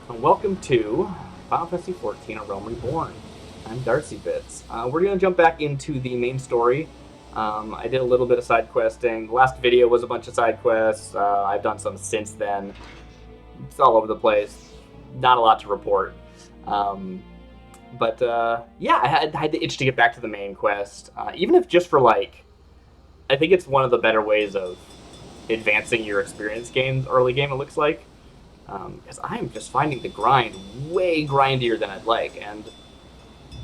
and welcome to Final Fantasy XIV: A Realm Reborn. I'm DarcyBits. We're going to jump back into the main story. I did a little bit of side questing. The last video was a bunch of side quests. I've done some since then. It's all over the place. Not a lot to report. Yeah, I had the itch to get back to the main quest. Even if just for like, I think it's one of the better ways of advancing your experience gains early game, it looks like. Because I'm just finding the grind way grindier than I'd like, and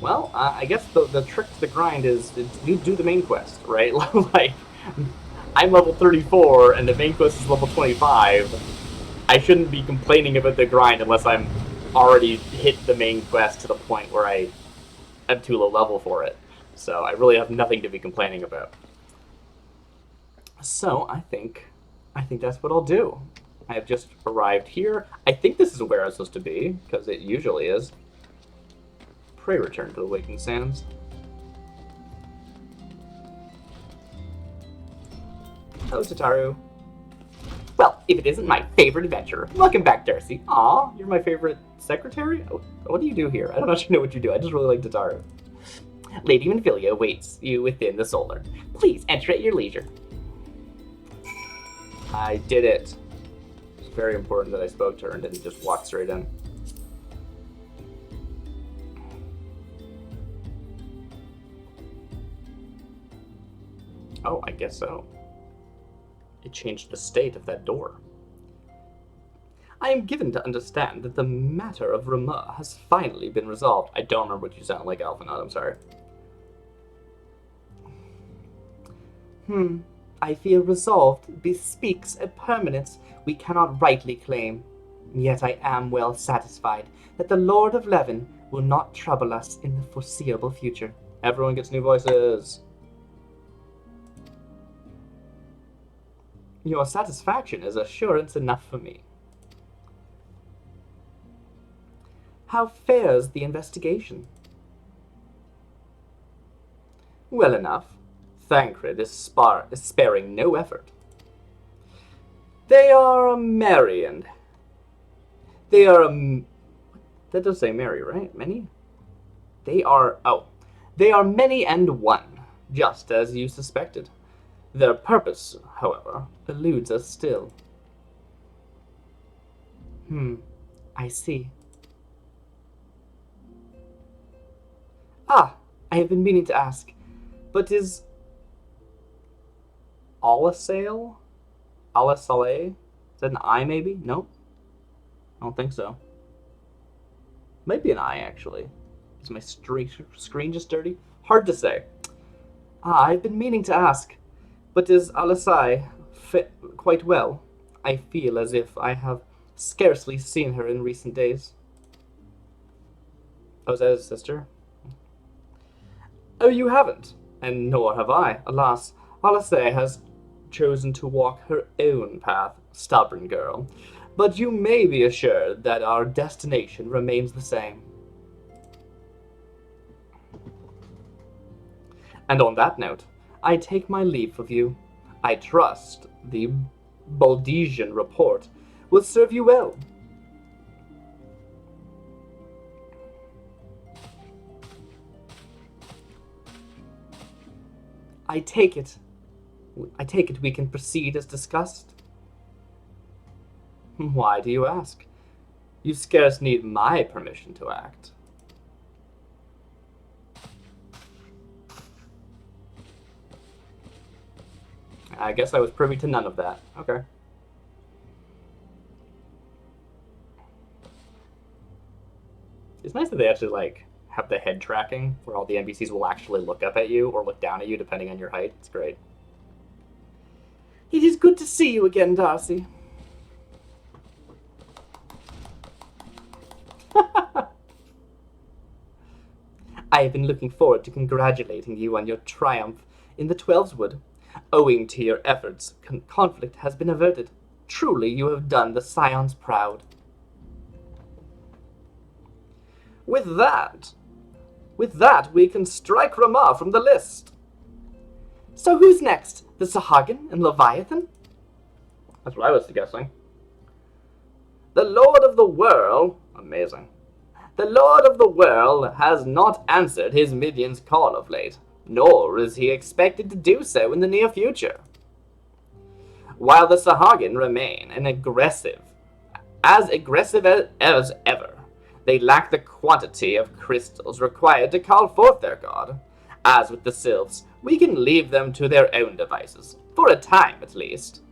well, I guess the trick to the grind is you do the main quest, right? Like, I'm level 34 and the main quest is level 25. I shouldn't be complaining about the grind unless I'm already hit the main quest to the point where I'm too low level for it. So I really have nothing to be complaining about. So I think that's what I'll do. I have just arrived here. I think this is where I'm supposed to be, because it usually is. Pray return to the Waking Sands. Hello, Tataru. Well, if it isn't my favorite adventurer. Welcome back, Darcy. Aw, you're my favorite secretary? What do you do here? I don't actually know what you do. I just really like Tataru. Lady Manfilia waits you within the solar. Please enter at your leisure. I did it. Very important that I spoke to her and didn't just walk straight in. Oh, I guess so. It changed the state of that door. I am given to understand that the matter of Ramah has finally been resolved. I don't remember what you sound like, Alphanot, I'm sorry. I fear resolved bespeaks a permanence we cannot rightly claim. Yet I am well satisfied that the Lord of Levin will not trouble us in the foreseeable future. Everyone gets new voices. Your satisfaction is assurance enough for me. How fares the investigation? Well enough. Thancred is sparing no effort. They are merry and... They are... that does say merry, right? Many? They are... Oh. They are many and one, just as you suspected. Their purpose, however, eludes us still. I see. Ah, I have been meaning to ask, but is... Alasale? Alasale? Is that an I, maybe? Nope. I don't think so. Might be an I, actually. Is my screen just dirty? Hard to say. Ah, I've been meaning to ask, but is Alasai fit quite well? I feel as if I have scarcely seen her in recent days. Oh, is that his sister? Oh, you haven't? And nor have I. Alas, Alasai has chosen to walk her own path, stubborn girl. But you may be assured that our destination remains the same. And on that note, I take my leave of you. I trust the Baldesian report will serve you well. I take it we can proceed as discussed. Why do you ask? You scarce need my permission to act. I guess I was privy to none of that. Okay. It's nice that they actually, like, have the head tracking, where all the NPCs will actually look up at you or look down at you, depending on your height. It's great. It is good to see you again, Darcy. I have been looking forward to congratulating you on your triumph in the Twelveswood. Owing to your efforts, conflict has been averted. Truly, you have done the Scions proud. With that, we can strike Ramah from the list. So who's next? The Sahagin and Leviathan? That's what I was guessing. The Lord of the Whirl? Amazing. The Lord of the World has not answered his minions' call of late, nor is he expected to do so in the near future. While the Sahagin remain as aggressive as ever, they lack the quantity of crystals required to call forth their god. As with the Sylphs, we can leave them to their own devices, for a time at least.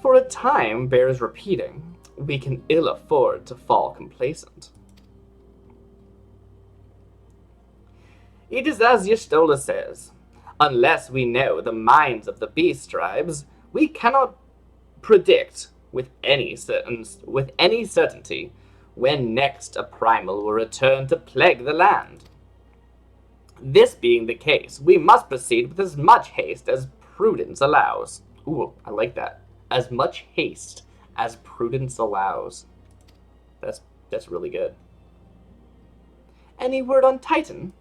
For a time bears repeating. We can ill afford to fall complacent. It is as Y'shtola says. Unless we know the minds of the beast tribes, we cannot predict with any certainty when next a primal will return to plague the land. This being the case, we must proceed with as much haste as prudence allows. Ooh, I like that. As much haste as prudence allows. That's really good. Any word on Titan?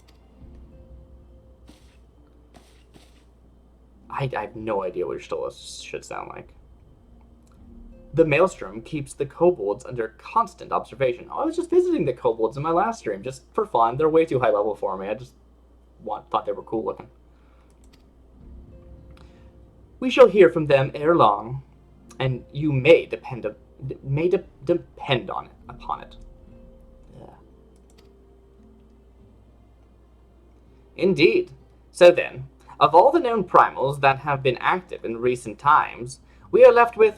I have no idea what Y'shtola should sound like. The Maelstrom keeps the kobolds under constant observation. Oh, I was just visiting the kobolds in my last stream, just for fun. They're way too high level for me. I just thought they were cool looking. We shall hear from them ere long, and you may depend upon it. Yeah. Indeed. So then, of all the known primals that have been active in recent times, we are left with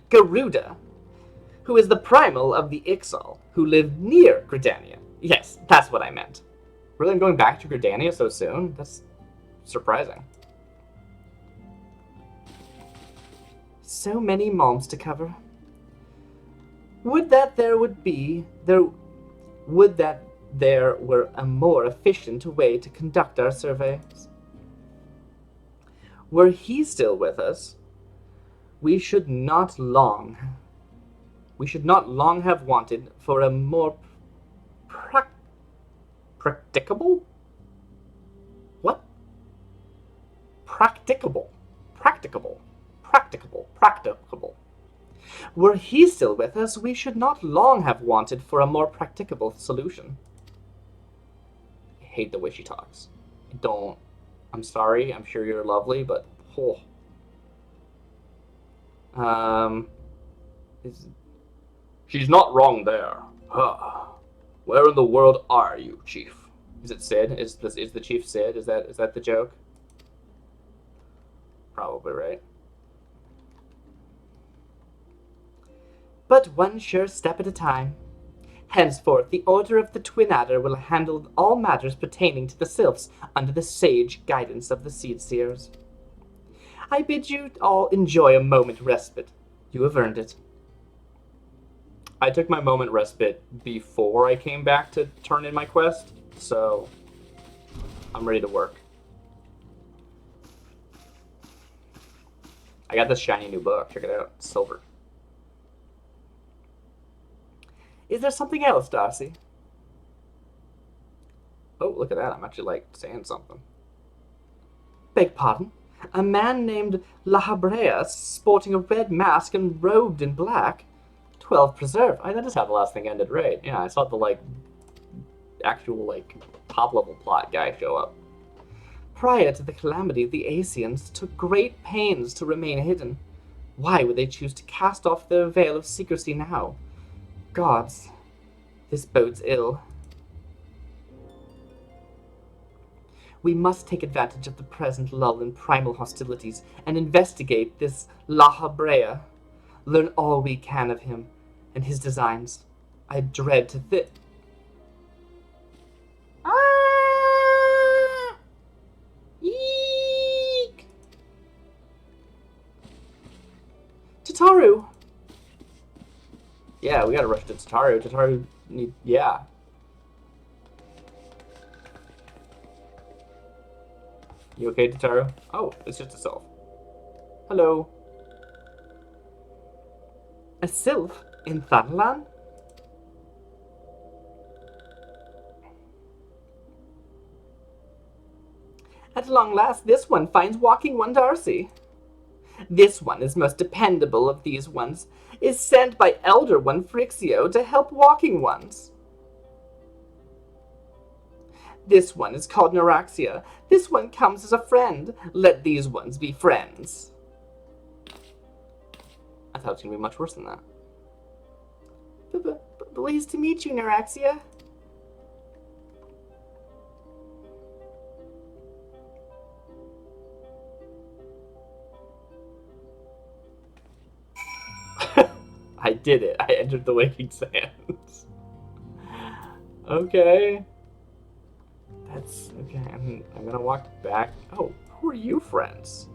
Garuda, who is the primal of the Ixal, who live near Gridania. Yes, that's what I meant. Really, I'm going back to Gridania so soon? That's surprising. So many malms to cover. Would that there were a more efficient way to conduct our surveys. Were he still with us, we should not long have wanted for a more practicable? What? Practicable. Were he still with us, we should not long have wanted for a more practicable solution. I hate the way she talks. I'm sorry, I'm sure you're lovely, but she's not wrong there. Huh. Where in the world are you, Chief? Is it Sid? Is the Chief Sid? Is that the joke? Probably, right? But one sure step at a time. Henceforth, the Order of the Twin Adder will handle all matters pertaining to the Sylphs under the sage guidance of the Seed Seers. I bid you all enjoy a moment respite. You have earned it. I took my moment respite before I came back to turn in my quest, so I'm ready to work. I got this shiny new book. Check it out. It's silver. Is there something else, Darcy? Oh, look at that. I'm actually, saying something. Beg pardon? A man named La Habrea, sporting a red mask and robed in black. 12 preserve. That is how the last thing ended, right? Yeah, I saw the, actual, top-level plot guy show up. Prior to the calamity, the Asians took great pains to remain hidden. Why would they choose to cast off their veil of secrecy now? Gods, this bodes ill. We must take advantage of the present lull in primal hostilities and investigate this La Habrea. Learn all we can of him and his designs. I dread to think. Eek! Tataru! Yeah, we gotta rush to Tataru. Yeah. You okay, Tataru? Oh, it's just a sylph. Hello. A sylph in Thanalan? At long last, this one finds walking one Darcy. This one is most dependable of these ones, is sent by elder one Frixio to help walking ones. This one is called Neuraxia. This one comes as a friend. Let these ones be friends. I thought it was going to be much worse than that. Pleased to meet you, Neuraxia. I did it. I entered the Waking Sands. Okay. That's okay. I'm gonna walk back. Oh, who are you, friends?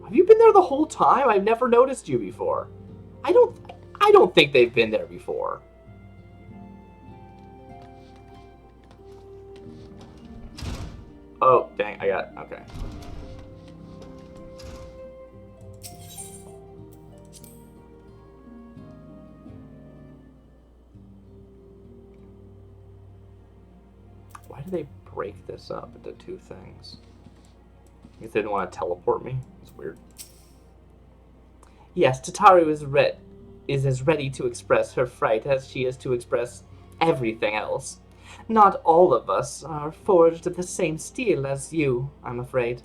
Have you been there the whole time? I've never noticed you before. I don't think they've been there before. Oh, dang, I got okay. Why do they break this up into two things? I guess they didn't want to teleport me. It's weird. Yes, Tataru is as ready to express her fright as she is to express everything else. Not all of us are forged of the same steel as you, I'm afraid.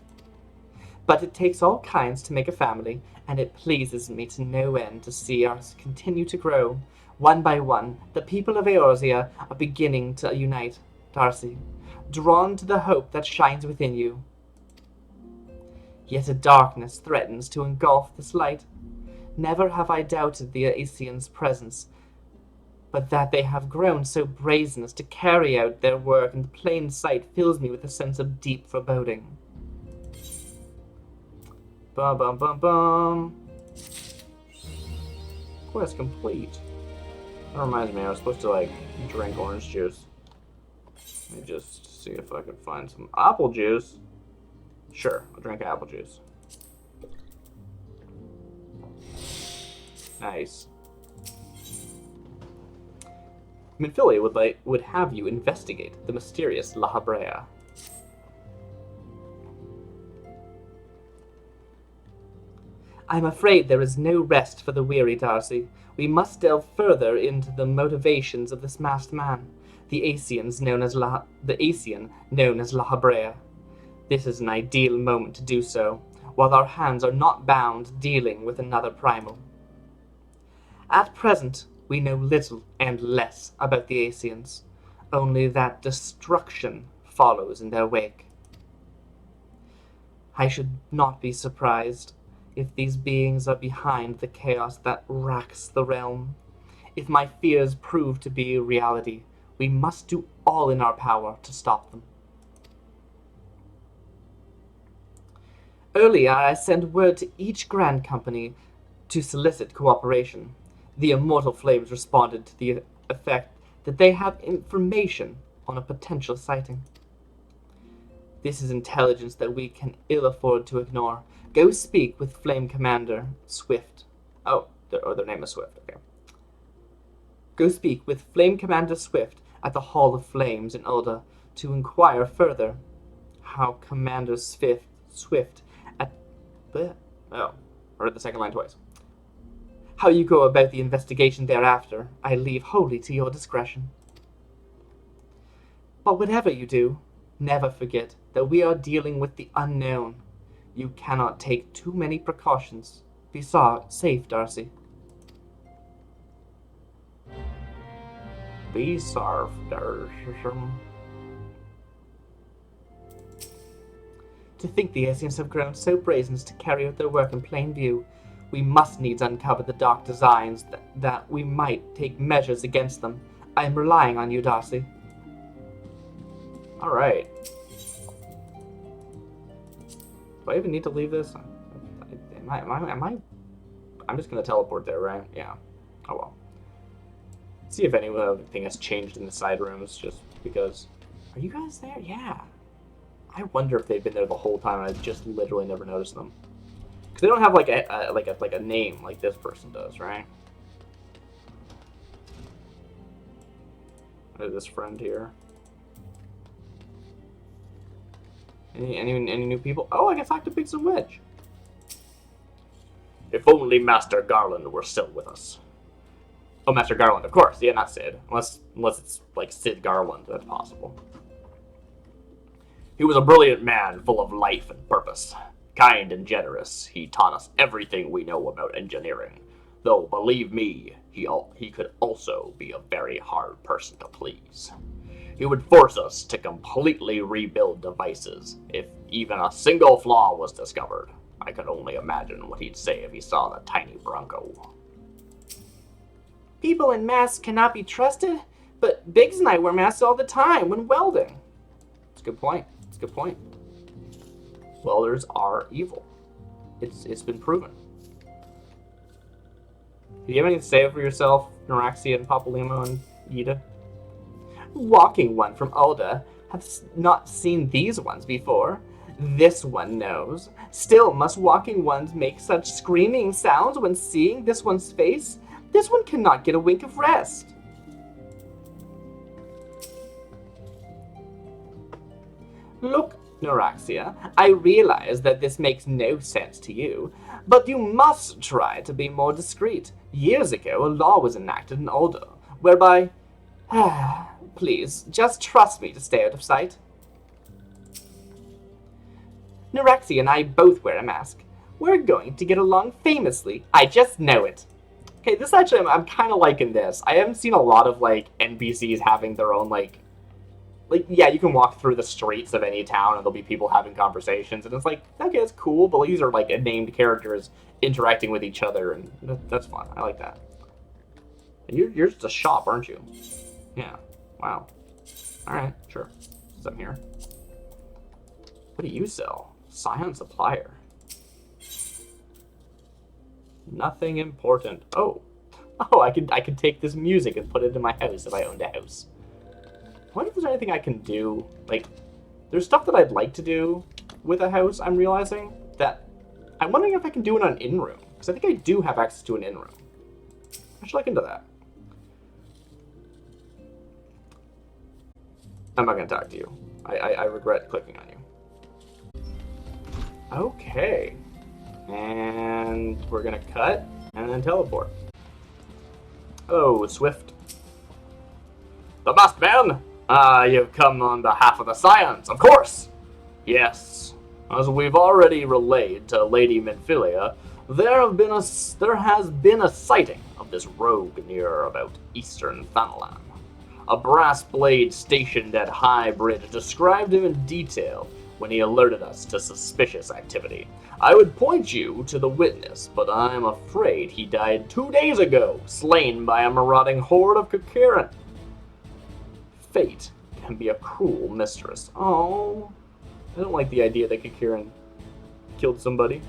But it takes all kinds to make a family, and it pleases me to no end to see us continue to grow. One by one, the people of Eorzea are beginning to unite, Darcy, drawn to the hope that shines within you. Yet a darkness threatens to engulf this light. Never have I doubted the Aesians' presence, but that they have grown so brazen as to carry out their work in plain sight fills me with a sense of deep foreboding. Bum bum bum bum. Quest complete. That reminds me, I was supposed to, like, drink orange juice. Let me just see if I can find some apple juice. Sure, I'll drink apple juice. Nice. Minfilia would have you investigate the mysterious La Habrea. I'm afraid there is no rest for the weary, Darcy. We must delve further into the motivations of this masked man, the Aesian known as La Habrea. This is an ideal moment to do so, while our hands are not bound dealing with another primal. At present, we know little and less about the Aesians, only that destruction follows in their wake. I should not be surprised if these beings are behind the chaos that racks the realm. If my fears prove to be reality, we must do all in our power to stop them. Earlier, I sent word to each Grand Company to solicit cooperation. The Immortal Flames responded to the effect that they have information on a potential sighting. This is intelligence that we can ill afford to ignore. Go speak with Flame Commander Swift. Oh, their name is Swift, okay. Go speak with Flame Commander Swift at the Hall of Flames in Ulda to inquire further how Commander Swift at... Oh, I read the second line twice. How you go about the investigation thereafter, I leave wholly to your discretion. But whatever you do, never forget that we are dealing with the unknown. You cannot take too many precautions. Be safe, Darcy. Be safe, Darcy. To think the Aesians have grown so brazen as to carry out their work in plain view, we must needs uncover the dark designs that we might take measures against them. I am relying on you, Darcy. Alright. Do I even need to leave this? Am I? I'm just gonna teleport there, right? Yeah. Oh well. See if anything has changed in the side rooms, just because. Are you guys there? Yeah. I wonder if they've been there the whole time and I just literally never noticed them. Because they don't have like a name like this person does, right? This friend here. Any new people? Oh, I can talk to Biggs and Wedge. If only Master Garland were still with us. Oh, Master Garland, of course. Yeah, not Sid. Unless it's like Sid Garland, that's possible. He was a brilliant man, full of life and purpose. Kind and generous, he taught us everything we know about engineering. Though, believe me, he could also be a very hard person to please. He would force us to completely rebuild devices if even a single flaw was discovered. I could only imagine what he'd say if he saw the tiny Bronco. People in masks cannot be trusted, but Biggs and I wear masks all the time when welding. That's a good point. That's a good point. Welders are evil. It's been proven. Do you have anything to say for yourself, Neuraxia and Papalimo and Yida? Walking one from Ulda. Have not seen these ones before. This one knows. Still must walking ones make such screaming sounds when seeing this one's face? This one cannot get a wink of rest. Look, Neuraxia, I realize that this makes no sense to you, but you must try to be more discreet. Years ago, a law was enacted in Ulda, whereby... Please, just trust me to stay out of sight. Neuraxia and I both wear a mask. We're going to get along famously. I just know it. Okay, this actually, I'm kind of liking this. I haven't seen a lot of, like, NPCs having their own, like, yeah, you can walk through the streets of any town and there'll be people having conversations, and it's like, okay, it's cool, but these are, like, named characters interacting with each other, and that's fun. I like that. You're just a shop, aren't you? Yeah. Wow. Alright, sure. Something here. What do you sell? Scion supplier. Nothing important. Oh, I could take this music and put it in my house if I owned a house. I wonder if there's anything I can do. Like, there's stuff that I'd like to do with a house, I'm realizing. That I'm wondering if I can do it on an in-room. Because I think I do have access to an in-room. I should look into that. I'm not going to talk to you. I regret clicking on you. Okay. And we're going to cut and then teleport. Oh, Swift. The masked man! You've come on behalf of the Scions, of course! Yes. As we've already relayed to Lady Minfilia, there has been a sighting of this rogue near about eastern Thanalan. A brass blade stationed at Highbridge described him in detail when he alerted us to suspicious activity. I would point you to the witness, but I'm afraid he died 2 days ago, slain by a marauding horde of Kakiran. Fate can be a cruel mistress. Oh, I don't like the idea that Kakiran killed somebody.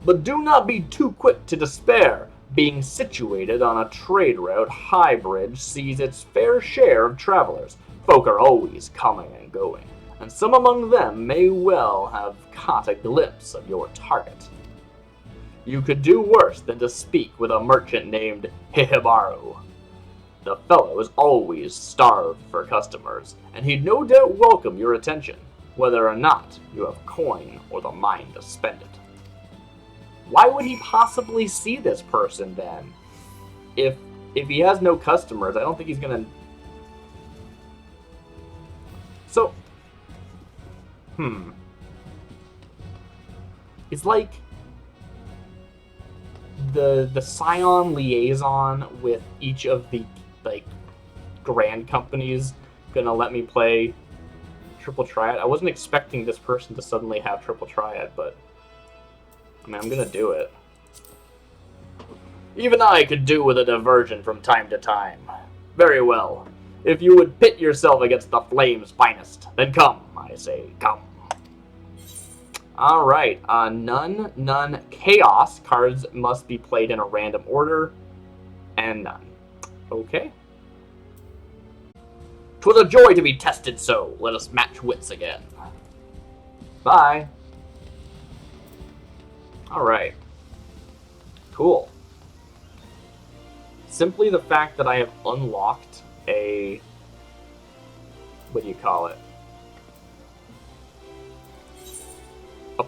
But do not be too quick to despair. Being situated on a trade route, Highbridge sees its fair share of travelers. Folk are always coming and going, and some among them may well have caught a glimpse of your target. You could do worse than to speak with a merchant named Hihibaru. The fellow is always starved for customers, and he'd no doubt welcome your attention, whether or not you have coin or the mind to spend it. Why would he possibly see this person then? If he has no customers, I don't think he's gonna... So... It's like... The Scion liaison with each of the, like, grand companies gonna let me play Triple Triad. I wasn't expecting this person to suddenly have Triple Triad, but... I mean, I'm gonna do it. Even I could do with a diversion from time to time. Very well. If you would pit yourself against the flame's finest, then come, I say, come. Alright, none, chaos. Cards must be played in a random order, and none. Okay. 'Twas a joy to be tested so. Let us match wits again. Bye. Alright. Cool. Simply the fact that I have unlocked a... what do you call it?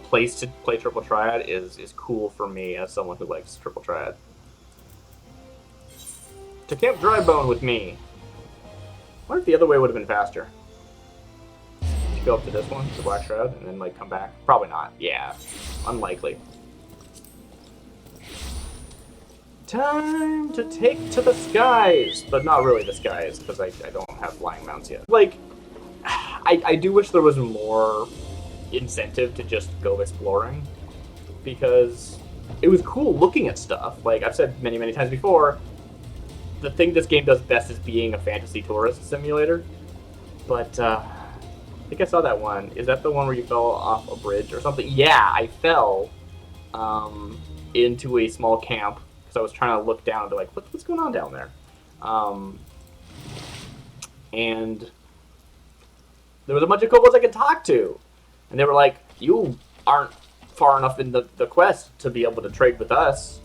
place to play Triple Triad is cool for me as someone who likes Triple Triad. To Camp Drybone with me. I wonder if the other way would have been faster. Go up to this one, the Black Shroud, and then like come back. Probably not. Yeah, unlikely. Time to take to the skies, but not really the skies because I don't have flying mounts yet. Like, I do wish there was more incentive to just go exploring because it was cool looking at stuff. Like I've said many times before, the thing this game does best is being a fantasy tourist simulator. But I think I saw that one. Is that the one where you fell off a bridge or something? Yeah, I fell into a small camp because I was trying to look down and be like, what's going on down there? And there was a bunch of kobolds I could talk to. And they were like, you aren't far enough in the quest to be able to trade with us.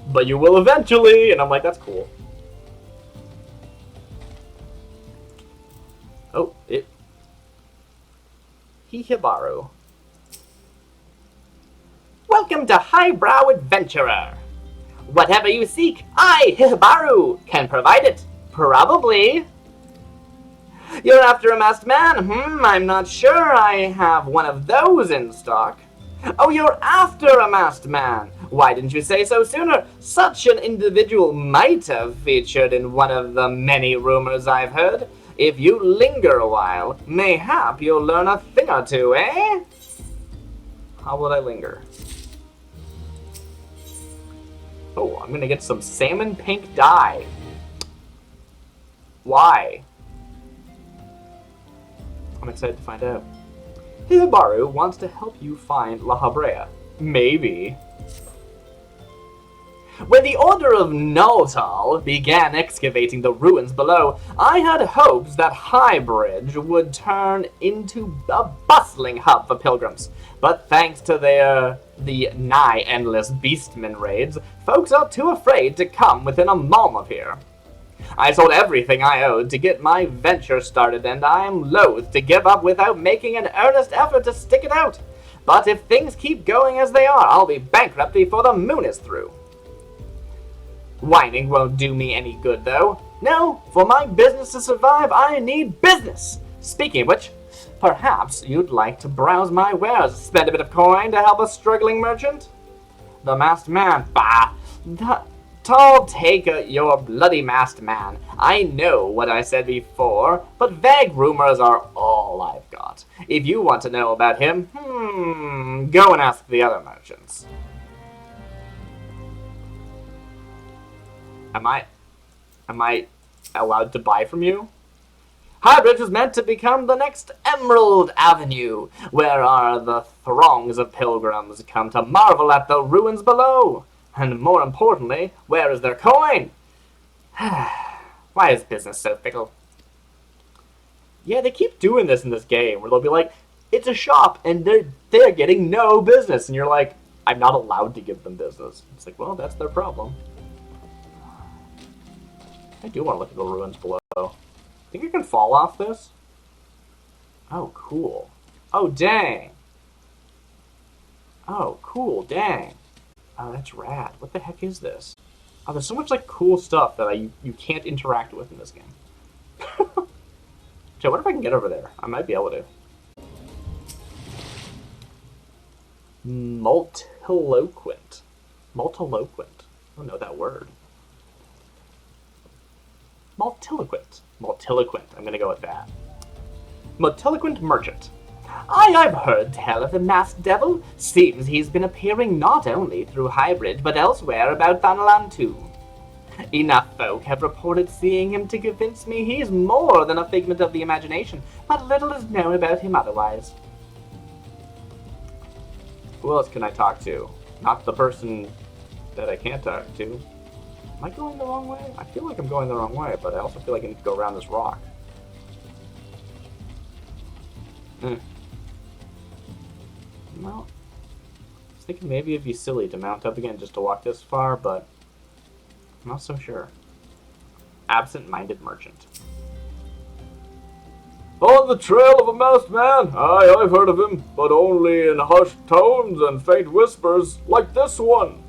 But you will eventually. And I'm like, that's cool. Oh, Hihibaru. Welcome to Highbrow Adventurer. Whatever you seek, I, Hihibaru, can provide it. Probably. You're after a masked man? I'm not sure I have one of those in stock. Oh, you're after a masked man. Why didn't you say so sooner? Such an individual might have featured in one of the many rumors I've heard. If you linger a while, mayhap you'll learn a thing or two, eh? How would I linger? Oh, I'm gonna get some salmon pink dye. Why? I'm excited to find out. Hihibaru wants to help you find La Habrea. Maybe. When the Order of Nulltal began excavating the ruins below, I had hopes that Highbridge would turn into a bustling hub for pilgrims. But thanks to the nigh endless beastmen raids, folks are too afraid to come within a mile of here. I sold everything I owed to get my venture started, and I am loath to give up without making an earnest effort to stick it out. But if things keep going as they are, I'll be bankrupt before the moon is through. Whining won't do me any good, though. No, for my business to survive, I need business. Speaking of which, perhaps you'd like to browse my wares, spend a bit of coin to help a struggling merchant? The masked man, bah! I'll take your bloody masked man. I know what I said before, but vague rumors are all I've got. If you want to know about him, go and ask the other merchants. Am I allowed to buy from you? Highbridge was meant to become the next Emerald Avenue, where the throngs of pilgrims come to marvel at the ruins below. And more importantly, where is their coin? Why is business so fickle? Yeah, they keep doing this in this game, where they'll be like, it's a shop, and they're getting no business. And you're like, I'm not allowed to give them business. It's like, well, that's their problem. I do want to look at the ruins below. Think you can fall off this? Oh, cool. Oh, dang. Oh, cool, dang. Oh, that's rad. What the heck is this? Oh, there's so much, like, cool stuff that you can't interact with in this game. So I wonder if I can get over there. I might be able to. Multiloquent. Multiloquent. I don't know that word. Multiloquent. Multiloquent. I'm gonna go with that. Multiloquent merchant. I've heard tell of the masked devil. Seems he's been appearing not only through Highbridge, but elsewhere about Thanalan too. Enough folk have reported seeing him to convince me he's more than a figment of the imagination, but little is known about him otherwise. Who else can I talk to? Not the person that I can't talk to. Am I going the wrong way? I feel like I'm going the wrong way, but I also feel like I need to go around this rock. Well, I was thinking maybe it'd be silly to mount up again just to walk this far, but I'm not so sure. Absent-minded merchant. On the trail of a masked man? Aye, I've heard of him, but only in hushed tones and faint whispers, like this one.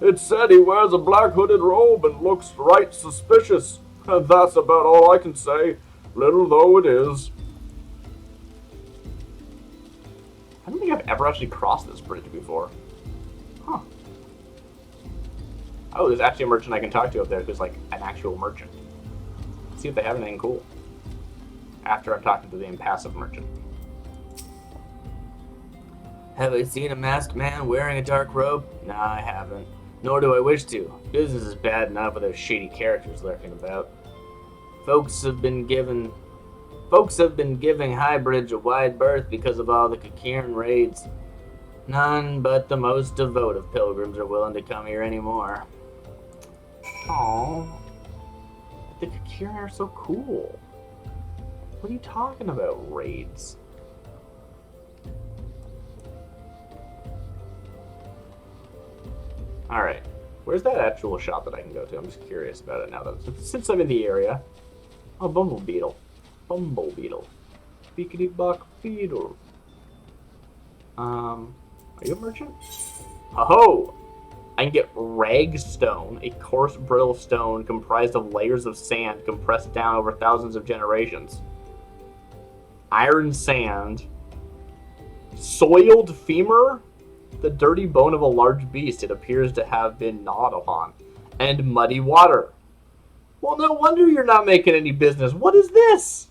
It's said he wears a black hooded robe and looks right suspicious, and that's about all I can say, little though it is. I don't think I've ever actually crossed this bridge before. Huh. Oh, there's actually a merchant I can talk to up there who's like an actual merchant. Let's see if they have anything cool. After I'm talking to the impassive merchant. Have I seen a masked man wearing a dark robe? Nah, I haven't. Nor do I wish to. Business is bad enough with those shady characters lurking about. Folks have been giving Highbridge a wide berth because of all the Kakiran raids. None but the most devout of pilgrims are willing to come here anymore. Aww. The Kakiran are so cool. What are you talking about, raids? Alright. Where's that actual shop that I can go to? I'm just curious about it now that since I'm in the area. Oh, Bumble Beetle. Bumble Beetle. Beakity Buck Beetle. Are you a merchant? Oh! I can get ragstone, a coarse brittle stone comprised of layers of sand compressed down over thousands of generations. Iron sand. Soiled femur? The dirty bone of a large beast it appears to have been gnawed upon. And muddy water. Well, no wonder you're not making any business. What is this?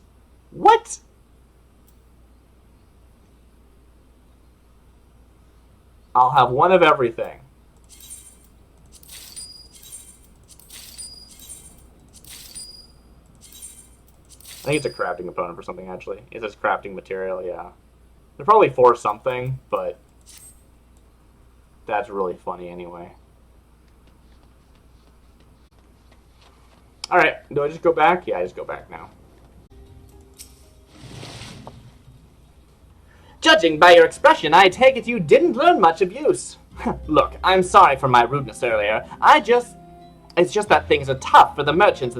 What? I'll have one of everything. I think it's a crafting component for something, actually. It says crafting material, yeah. They're probably for something, but that's really funny anyway. Alright, do I just go back? Yeah, I just go back now. Judging by your expression, I take it you didn't learn much of use. Look, I'm sorry for my rudeness earlier. It's just that things are tough for the merchants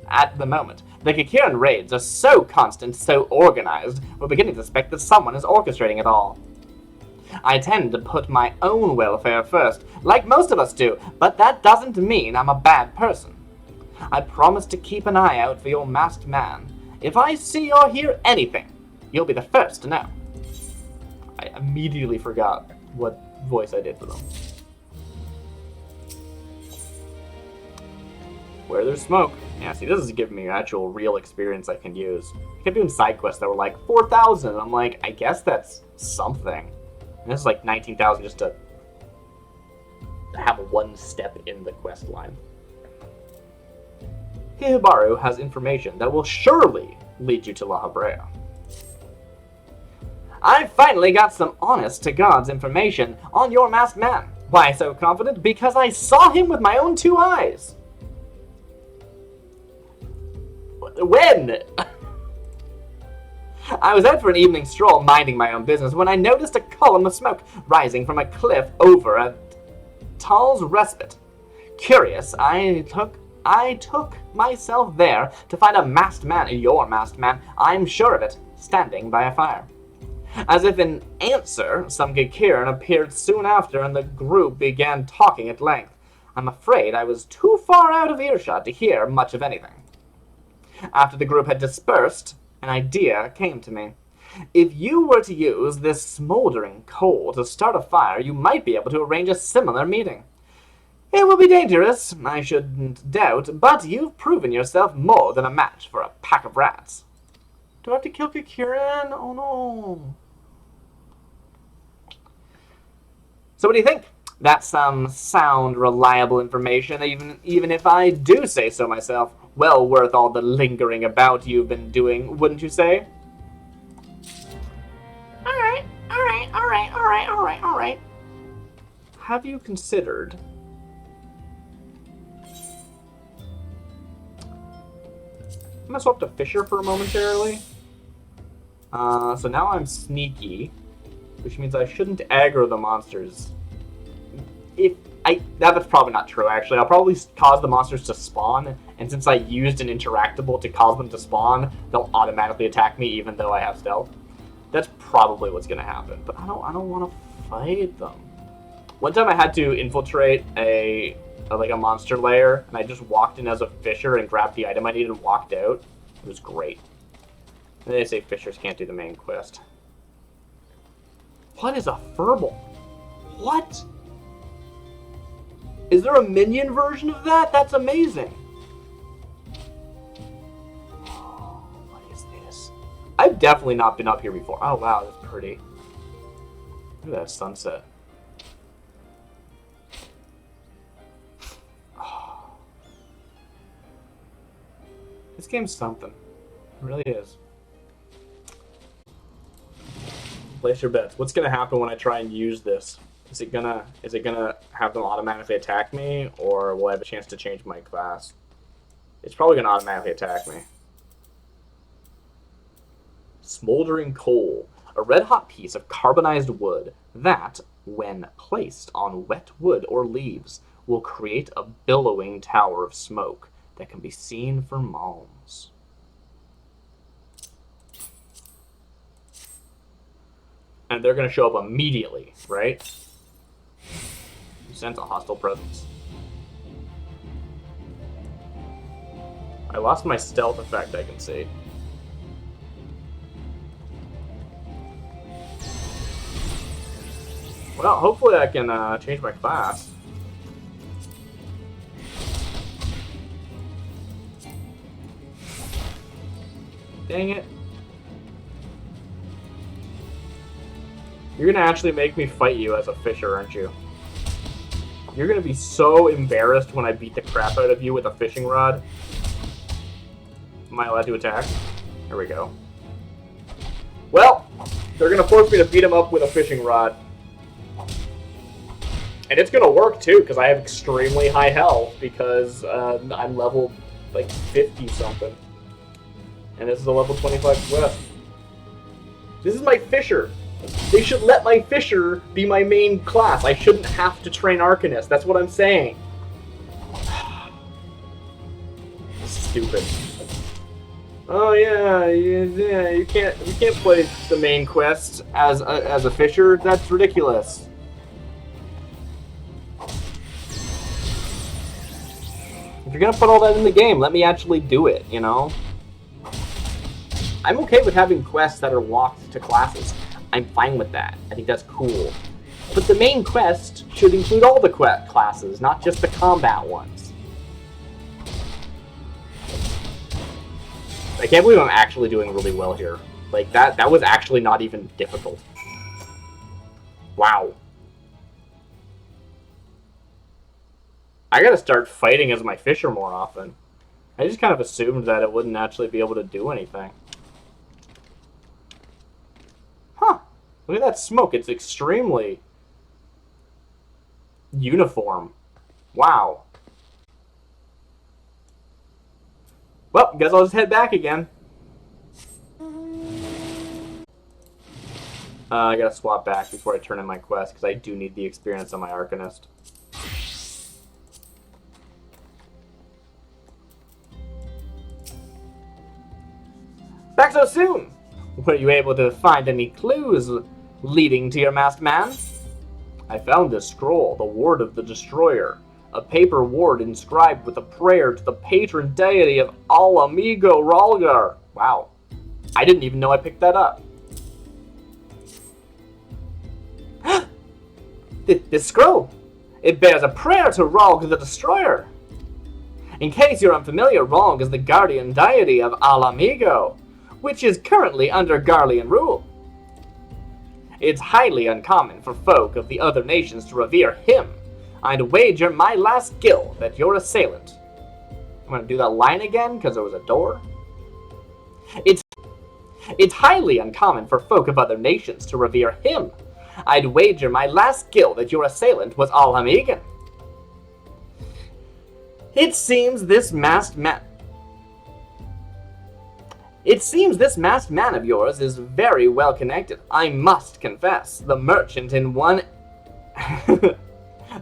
at the moment. The Kakiran raids are so constant, so organized, we're beginning to suspect that someone is orchestrating it all. I tend to put my own welfare first, like most of us do, but that doesn't mean I'm a bad person. I promise to keep an eye out for your masked man. If I see or hear anything, you'll be the first to know. I immediately forgot what voice I did for them. Where there's smoke. Yeah, see, this is giving me actual real experience I can use. I kept doing side quests that were like 4,000. I'm like, I guess that's something. And this is like 19,000 just to have one step in the quest line. Hibaru has information that will surely lead you to La Habrea. I finally got some honest-to-God's information on your masked man. Why so confident? Because I saw him with my own 2 eyes. When? I was out for an evening stroll minding my own business when I noticed a column of smoke rising from a cliff over at Tal's Respite. Curious, I took myself there to find a masked man, your masked man, I'm sure of it, standing by a fire. As if in answer, some Kakiran appeared soon after and the group began talking at length. I'm afraid I was too far out of earshot to hear much of anything. After the group had dispersed, an idea came to me. If you were to use this smoldering coal to start a fire, you might be able to arrange a similar meeting. It will be dangerous, I shouldn't doubt, but you've proven yourself more than a match for a pack of rats. Do I have to kill Kakiran? Oh no. So what do you think? That's some sound, reliable information, even if I do say so myself. Well worth all the lingering about you've been doing, wouldn't you say? Alright. Have you considered... I'm gonna swap to Fisher for momentarily. So now I'm sneaky, which means I shouldn't aggro the monsters. That's probably not true, actually. I'll probably cause the monsters to spawn, and since I used an interactable to cause them to spawn, they'll automatically attack me even though I have stealth. That's probably what's gonna happen, but I don't want to fight them. One time I had to infiltrate a monster lair, and I just walked in as a fisher and grabbed the item I needed and walked out. It was great. And they say fishers can't do the main quest. What is a furball? What? Is there a minion version of that? That's amazing. Oh, what is this? I've definitely not been up here before. Oh, wow, that's pretty. Look at that sunset. Oh. This game's something. It really is. Place your bets. What's gonna happen when I try and use this? Is it gonna have them automatically attack me, or will I have a chance to change my class? It's probably gonna automatically attack me. Smoldering coal. A red-hot piece of carbonized wood that, when placed on wet wood or leaves, will create a billowing tower of smoke that can be seen for miles. And they're going to show up immediately, right? You sense a hostile presence. I lost my stealth effect, I can see. Well, hopefully I can change my class. Dang it. You're gonna actually make me fight you as a fisher, aren't you? You're gonna be so embarrassed when I beat the crap out of you with a fishing rod. Am I allowed to attack? There we go. Well, they're gonna force me to beat him up with a fishing rod. And it's gonna work too, because I have extremely high health, because I'm level like 50 something. And this is a level 25 quest. This is my fisher. They should let my fisher be my main class. I shouldn't have to train Arcanist. That's what I'm saying. Stupid. Oh yeah, you can't play the main quest as a fisher. That's ridiculous. If you're gonna put all that in the game, let me actually do it, you know? I'm okay with having quests that are locked to classes. I'm fine with that. I think that's cool. But the main quest should include all the classes, not just the combat ones. I can't believe I'm actually doing really well here. Like, that was actually not even difficult. Wow. I gotta start fighting as my fisher more often. I just kind of assumed that it wouldn't actually be able to do anything. Huh. Look at that smoke. It's extremely uniform. Wow. Well, guess I'll just head back again. I gotta swap back before I turn in my quest, because I do need the experience on my Arcanist. Back so soon! Were you able to find any clues leading to your masked man? I found this scroll, the Ward of the Destroyer. A paper ward inscribed with a prayer to the patron deity of Al Amigo Ralgar. Wow. I didn't even know I picked that up. This scroll, it bears a prayer to Ralg the Destroyer. In case you're unfamiliar, Ralg is the guardian deity of Al Amigo, which is currently under Garlean rule. It's highly uncommon for folk of the other nations to revere him. I'd wager my last gill that your assailant... I'm going to do that line again because there was a door. It's highly uncommon for folk of other nations to revere him. I'd wager my last gill that your assailant was Al-Mhigan. It seems this masked man of yours is very well connected. I must confess, the merchant in one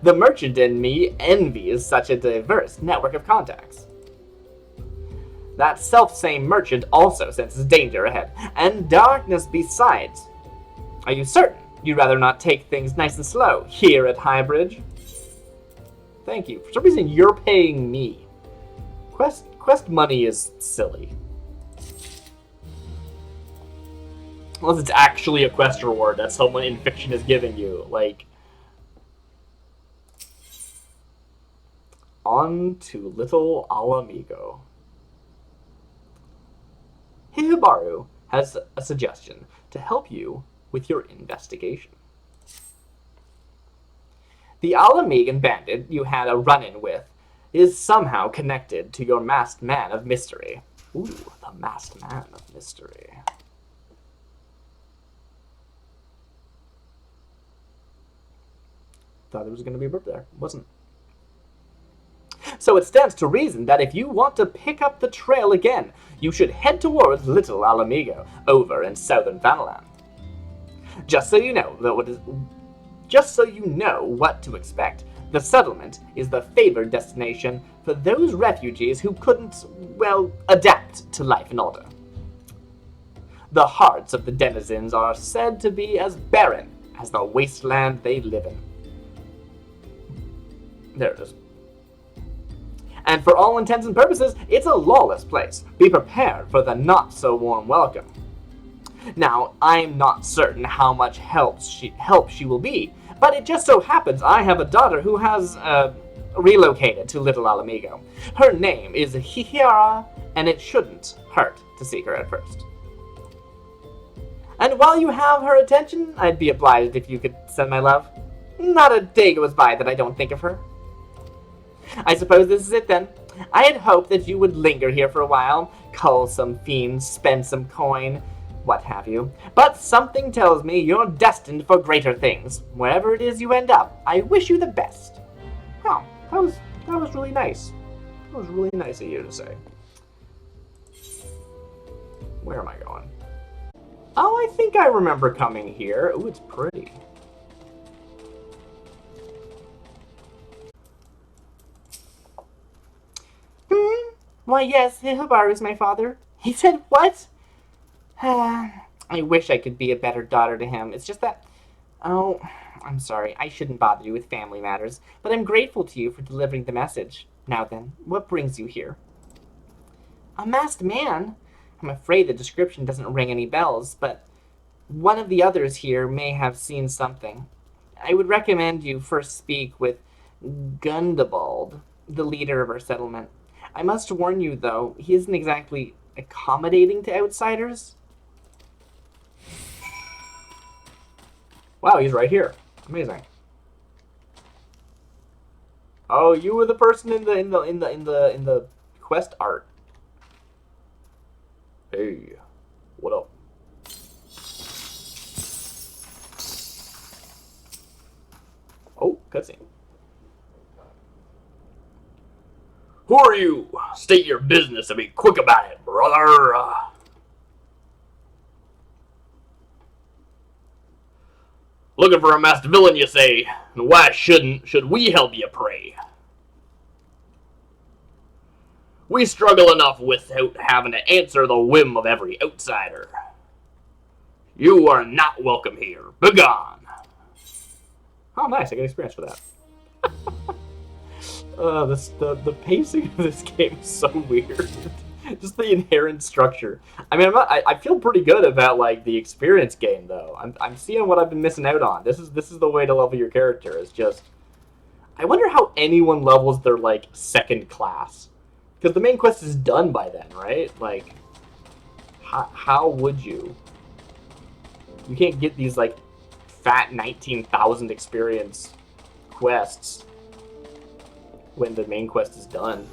The merchant in me envies such a diverse network of contacts. That self-same merchant also senses danger ahead, and darkness besides. Are you certain you'd rather not take things nice and slow here at Highbridge? Thank you. For some reason, you're paying me. Quest money is silly. Unless it's actually a quest reward that someone in fiction is giving you. Like, on to Little Alamigo. Hihibaru has a suggestion to help you with your investigation. The Alamigan bandit you had a run-in with is somehow connected to your masked man of mystery. Ooh, the masked man of mystery. Thought there was going to be a burp there. Wasn't. So it stands to reason that if you want to pick up the trail again, you should head towards Little Alamigo over in southern Vanaland. Just so you know what to expect, the settlement is the favored destination for those refugees who couldn't, well, adapt to life in order. The hearts of the denizens are said to be as barren as the wasteland they live in. There it is. And for all intents and purposes, it's a lawless place. Be prepared for the not-so-warm welcome. Now, I'm not certain how much help she will be, but it just so happens I have a daughter who has, relocated to Little Alamigo. Her name is Hihira, and it shouldn't hurt to see her at first. And while you have her attention, I'd be obliged if you could send my love. Not a day goes by that I don't think of her. I suppose this is it then. I had hoped that you would linger here for a while, cull some fiends, spend some coin, what have you. But something tells me you're destined for greater things. Wherever it is you end up, I wish you the best. Oh, that was really nice. That was really nice of you to say. Where am I going? Oh, I think I remember coming here. Ooh, it's pretty. Why, yes, Hihibaru is my father. He said, what? I wish I could be a better daughter to him. It's just that... Oh, I'm sorry. I shouldn't bother you with family matters, but I'm grateful to you for delivering the message. Now then, what brings you here? A masked man? I'm afraid the description doesn't ring any bells, but one of the others here may have seen something. I would recommend you first speak with Gundabald, the leader of our settlement. I must warn you, though, he isn't exactly accommodating to outsiders. Wow, he's right here. Amazing. Oh, you were the person in the quest art. Hey, what up? Oh, cutscene. Who are you? State your business and be quick about it, brother. Looking for a masked villain, you say? And why should we help you, pray? We struggle enough without having to answer the whim of every outsider. You are not welcome here. Begone. Oh, nice. I get experience for that. The pacing of this game is so weird. Just the inherent structure. I mean, I feel pretty good about like the experience game though. I'm seeing what I've been missing out on. This is the way to level your character. It's just, I wonder how anyone levels their like second class, because the main quest is done by then, right? Like, how would you? You can't get these like fat 19,000 experience quests when the main quest is done.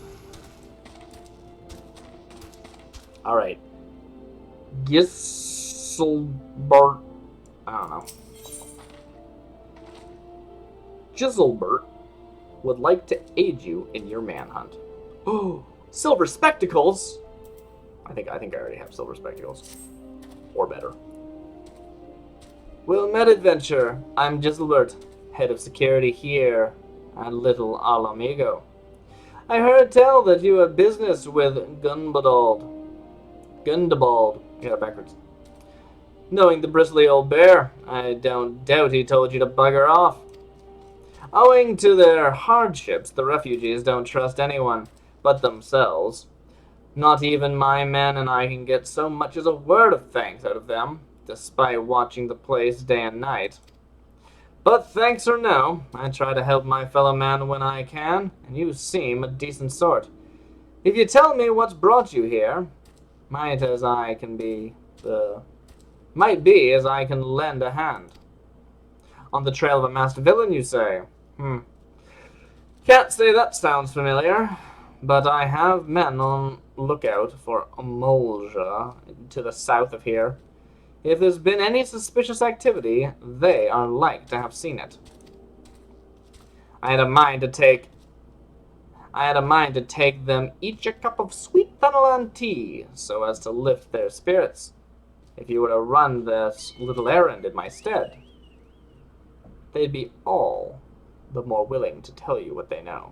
Alright. Giselbert. I don't know. Giselbert would like to aid you in your manhunt. Oh, silver spectacles! I think I already have silver spectacles. Or better. Well met, adventure. I'm Giselbert, head of security here a little al amigo. I heard tell that you have business with Gundabald. Get it backwards. Knowing the bristly old bear, I don't doubt he told you to bugger off. Owing to their hardships, the refugees don't trust anyone but themselves. Not even my men and I can get so much as a word of thanks out of them, despite watching the place day and night. But thanks or no, I try to help my fellow man when I can, and you seem a decent sort. If you tell me what's brought you here, might be as I can lend a hand. On the trail of a masked villain, you say? Can't say that sounds familiar, but I have men on lookout for Amolja to the south of here. If there's been any suspicious activity, they are like to have seen it. I had a mind to take them each a cup of sweet Thanalan tea, so as to lift their spirits. If you were to run this little errand in my stead, they'd be all the more willing to tell you what they know.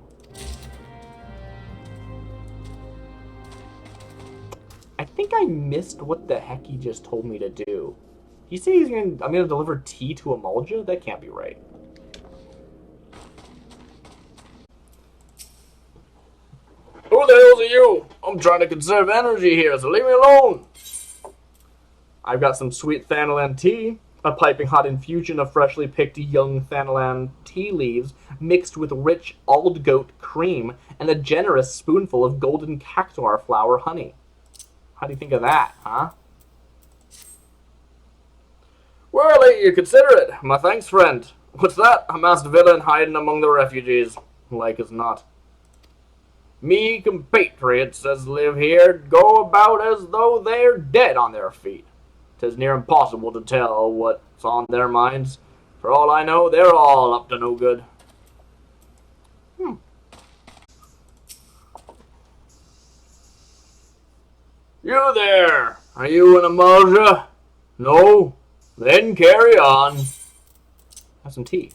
I think I missed what the heck he just told me to do. He said I'm gonna deliver tea to Amolja? That can't be right. Who the hell are you? I'm trying to conserve energy here, so leave me alone. I've got some sweet Thanalan tea, a piping hot infusion of freshly picked young Thanalan tea leaves mixed with rich Aldgoat cream, and a generous spoonful of golden cactuar flower honey. How do you think of that, huh? Well, you consider it. My thanks, friend. What's that? A masked villain hiding among the refugees. Like as not. Me compatriots as live here go about as though they're dead on their feet. 'Tis near impossible to tell what's on their minds. For all I know, they're all up to no good. You there! Are you an Amolja? No? Then carry on. Have some tea.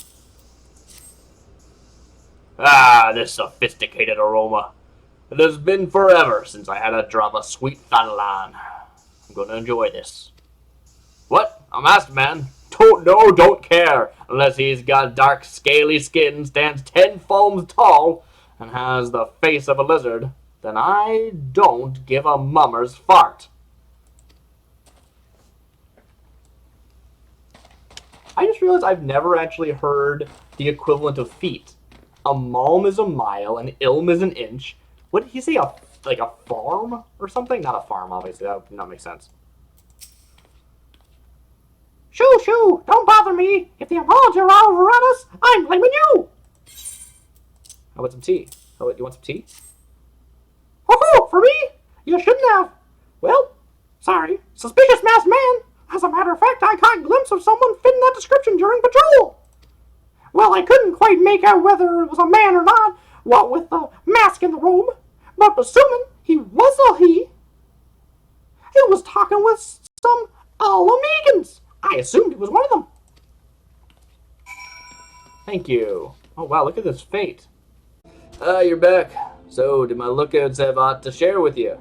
Ah, this sophisticated aroma. It has been forever since I had a drop of sweet Thanalan. I'm gonna enjoy this. What? A masked man? Don't care. Unless he's got dark, scaly skin, stands 10 palms tall, and has the face of a lizard, then I don't give a mummer's fart. I just realized I've never actually heard the equivalent of feet. A malm is a mile, an ilm is an inch. What did he say? Like a farm or something? Not a farm, obviously. That would not make sense. Shoo! Don't bother me! If the Amolja are overrun us, I'm blaming you! How about some tea? Oh, you want some tea? Oh, for me? You shouldn't have. Well, sorry. Suspicious masked man. As a matter of fact, I caught a glimpse of someone fitting that description during patrol. Well, I couldn't quite make out whether it was a man or not, what with the mask and the robe, but assuming he was a he was talking with some Mhigans. I assumed it was one of them. Thank you. Oh, wow, look at this fate. You're back. So, did my lookouts have aught to share with you?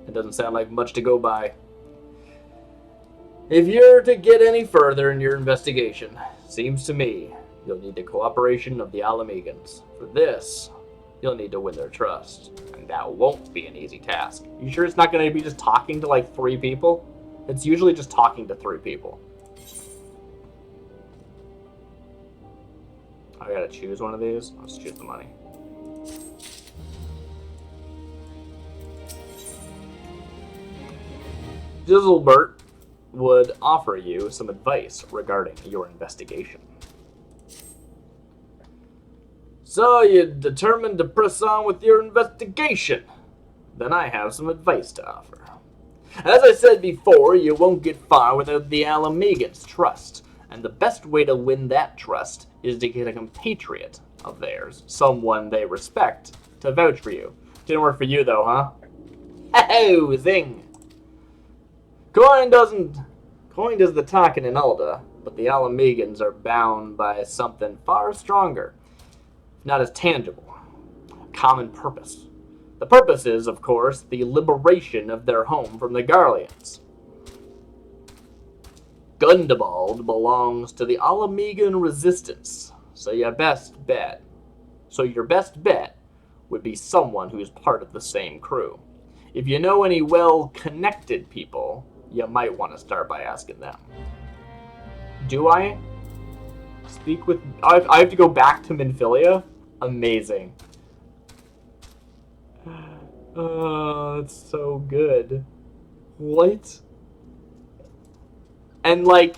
It doesn't sound like much to go by. If you're to get any further in your investigation, seems to me you'll need the cooperation of the Mhigans. For this, you'll need to win their trust, and that won't be an easy task. You sure it's not going to be just talking to like 3 people? It's usually just talking to 3 people. I gotta choose one of these. Let's choose the money. Giselbert would offer you some advice regarding your investigation. So you determined to press on with your investigation? Then I have some advice to offer. As I said before, you won't get far without the Mhigans' trust, and the best way to win that trust is to get a compatriot of theirs, someone they respect, to vouch for you. Didn't work for you though, huh? Oh, zing! Coin does the talking in Ulda, but the Mhigans are bound by something far stronger. not as tangible. Common purpose. The purpose is, of course, the liberation of their home from the Garleans. Gundabald belongs to the Mhigans resistance, so your best bet would be someone who's part of the same crew. If you know any well-connected people, you might want to start by asking them. Do I speak with... I have to go back to Minfilia? Amazing. It's so good. What? And, like,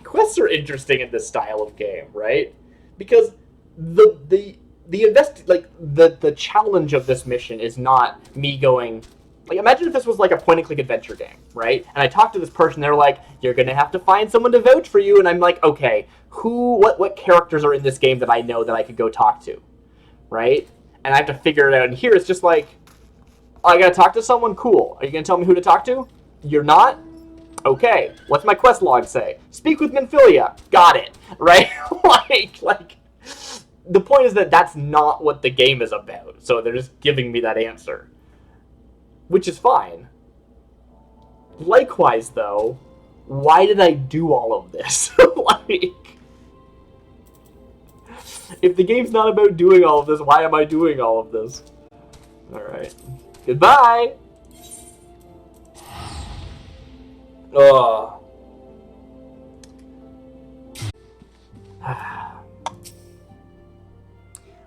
quests are interesting in this style of game, right? Because the challenge of this mission is not me going... Like, imagine if this was like a point-and-click adventure game, right? And I talk to this person, they're like, you're gonna have to find someone to vouch for you, and I'm like, okay, what characters are in this game that I know that I could go talk to, right? And I have to figure it out. And here it's just like, oh, I gotta talk to someone? Cool. Are you gonna tell me who to talk to? You're not? Okay. What's my quest log say? Speak with Minfilia. Got it. Right? like, the point is that that's not what the game is about. So they're just giving me that answer. Which is fine. Likewise, though, why did I do all of this? Like, if the game's not about doing all of this, why am I doing all of this? Alright. Goodbye! Ugh.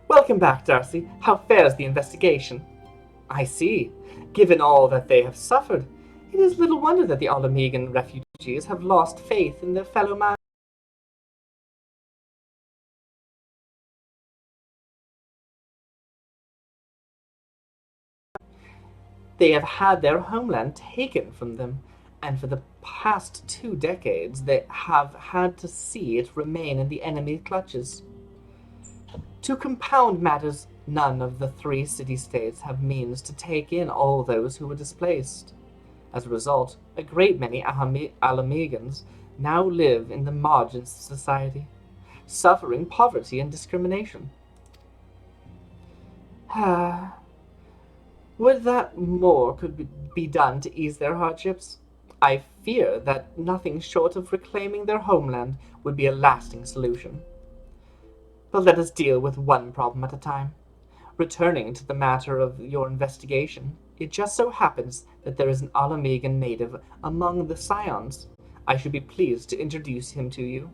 Welcome back, Darcy. How fares the investigation? I see. Given all that they have suffered, it is little wonder that the Mhigan refugees have lost faith in their fellow man. They have had their homeland taken from them, and for the past 2 decades they have had to see it remain in the enemy's clutches. To compound matters, none of the 3 city-states have means to take in all those who were displaced. As a result, a great many Mhigans now live in the margins of society, suffering poverty and discrimination. Would that more could be done to ease their hardships? I fear that nothing short of reclaiming their homeland would be a lasting solution. But let us deal with one problem at a time. Returning to the matter of your investigation, it just so happens that there is an Mhigan native among the Scions. I should be pleased to introduce him to you.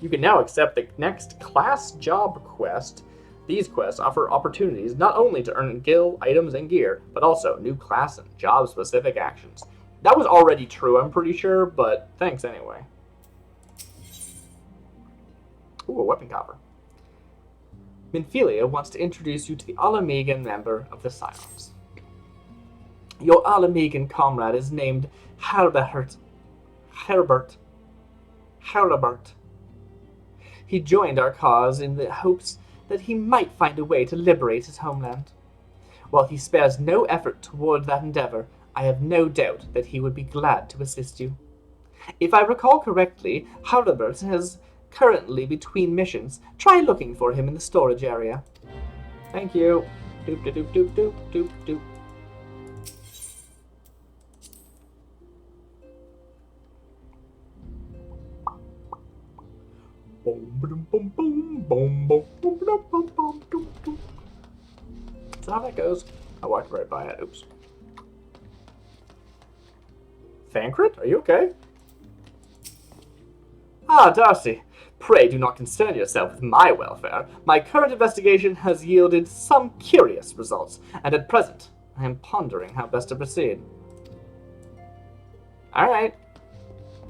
You can now accept the next class job quest. These quests offer opportunities not only to earn gil, items, and gear, but also new class and job-specific actions. That was already true, I'm pretty sure, but thanks anyway. Ooh, a weapon copper. Minfilia wants to introduce you to the Mhigan member of the Scions. Your Mhigan comrade is named Herbert. He joined our cause in the hopes that he might find a way to liberate his homeland. While he spares no effort toward that endeavor, I have no doubt that he would be glad to assist you. If I recall correctly, Herbert is currently between missions. Try looking for him in the storage area. Thank you. Doop doop doop doop doop doop. That's how that goes. I walked right by it. Oops. Thancred, are you okay? Ah, Darcy. Pray do not concern yourself with my welfare. My current investigation has yielded some curious results, and at present I am pondering how best to proceed. Alright.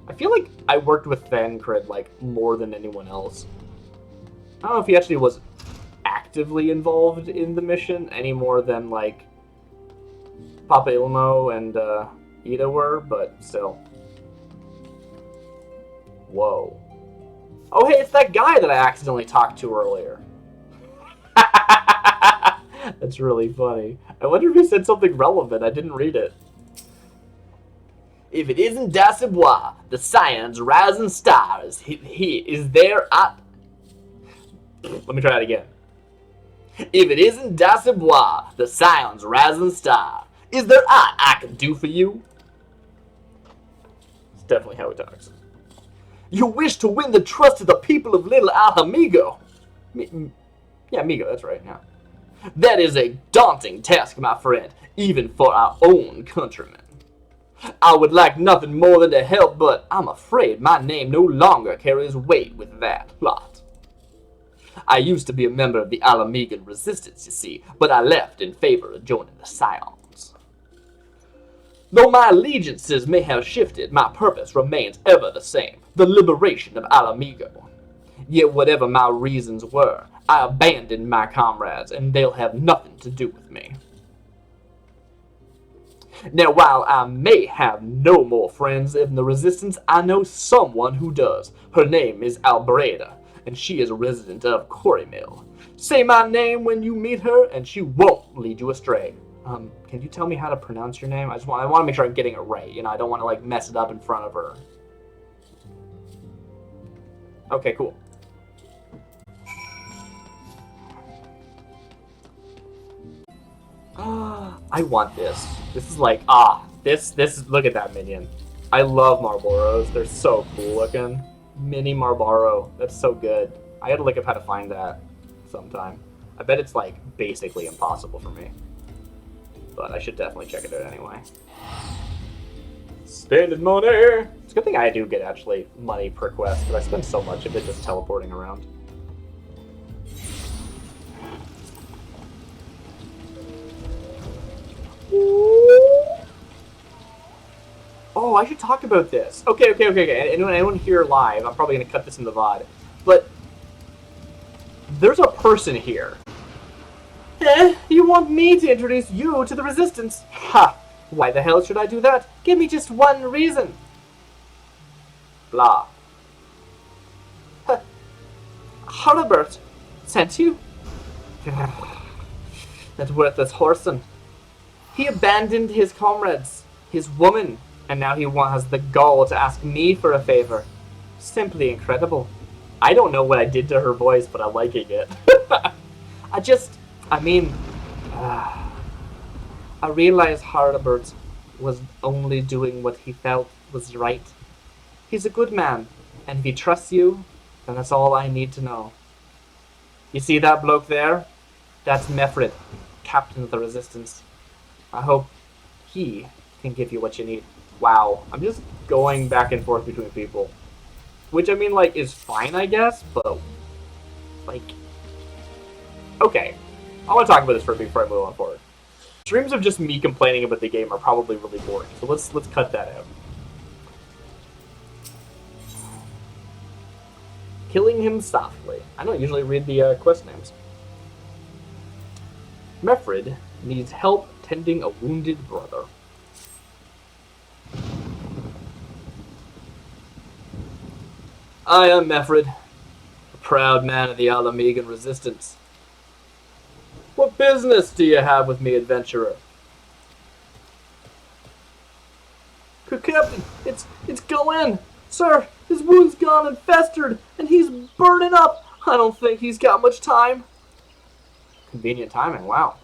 I feel like I worked with Thancred, like, more than anyone else. I don't know if he actually was actively involved in the mission any more than, like, Papa Ilmo and Ida were, but still. Whoa. Oh, hey, it's that guy that I accidentally talked to earlier. That's really funny. I wonder if he said something relevant. I didn't read it. If it isn't DarcyBits, the Scion's rising star is there at... Let me try that again. If it isn't DarcyBits, the Scion's rising star, is there aught I can do for you? It's definitely how he talks. You wish to win the trust of the people of Little Alhamigo. Yeah, Migo, that's right, yeah. That is a daunting task, my friend, even for our own countrymen. I would like nothing more than to help, but I'm afraid my name no longer carries weight with that lot. I used to be a member of the Alamigan resistance, you see, but I left in favor of joining the Scions. Though my allegiances may have shifted, my purpose remains ever the same, the liberation of Alamigo. Yet whatever my reasons were, I abandoned my comrades, and they'll have nothing to do with me. Now, while I may have no more friends in the Resistance, I know someone who does. Her name is Albreda, and she is a resident of Quarry Mill. Say my name when you meet her, and she won't lead you astray. Can you tell me how to pronounce your name? I want to make sure I'm getting it right. You know, I don't want to like mess it up in front of her. Okay, cool. I want this. This is like, this is, look at that minion. I love Marlboros. They're so cool looking. Mini Marlboro. That's so good. I gotta look up how to find that sometime. I bet it's like basically impossible for me. But I should definitely check it out anyway. Spending money! It's a good thing I do get actually money per quest, because I spend so much of it just teleporting around. Oh, I should talk about this. Okay. Anyone here live, I'm probably going to cut this in the VOD. But there's a person here. You want me to introduce you to the Resistance? Ha! Why the hell should I do that? Give me just one reason. Blah. Hurlbert sent you? That worthless whoreson. He abandoned his comrades, his woman, and now he has the gall to ask me for a favor. Simply incredible. I don't know what I did to her voice, but I'm liking it. I realized Hardabert was only doing what he felt was right. He's a good man, and if he trusts you, then that's all I need to know. You see that bloke there? That's Mefrid, captain of the Resistance. I hope he can give you what you need. Wow, I'm just going back and forth between people. Which, I mean, like, is fine, I guess, but, like... Okay, I want to talk about this before I move on forward. Streams of just me complaining about the game are probably really boring, so let's cut that out. Killing him softly. I don't usually read the quest names. Mefrid needs help tending a wounded brother. I am Mefrid, a proud man of the Alamigan Resistance. What business do you have with me, adventurer? Captain, it's Galen. Sir, his wound's gone and festered, and he's burning up. I don't think he's got much time. Convenient timing, wow.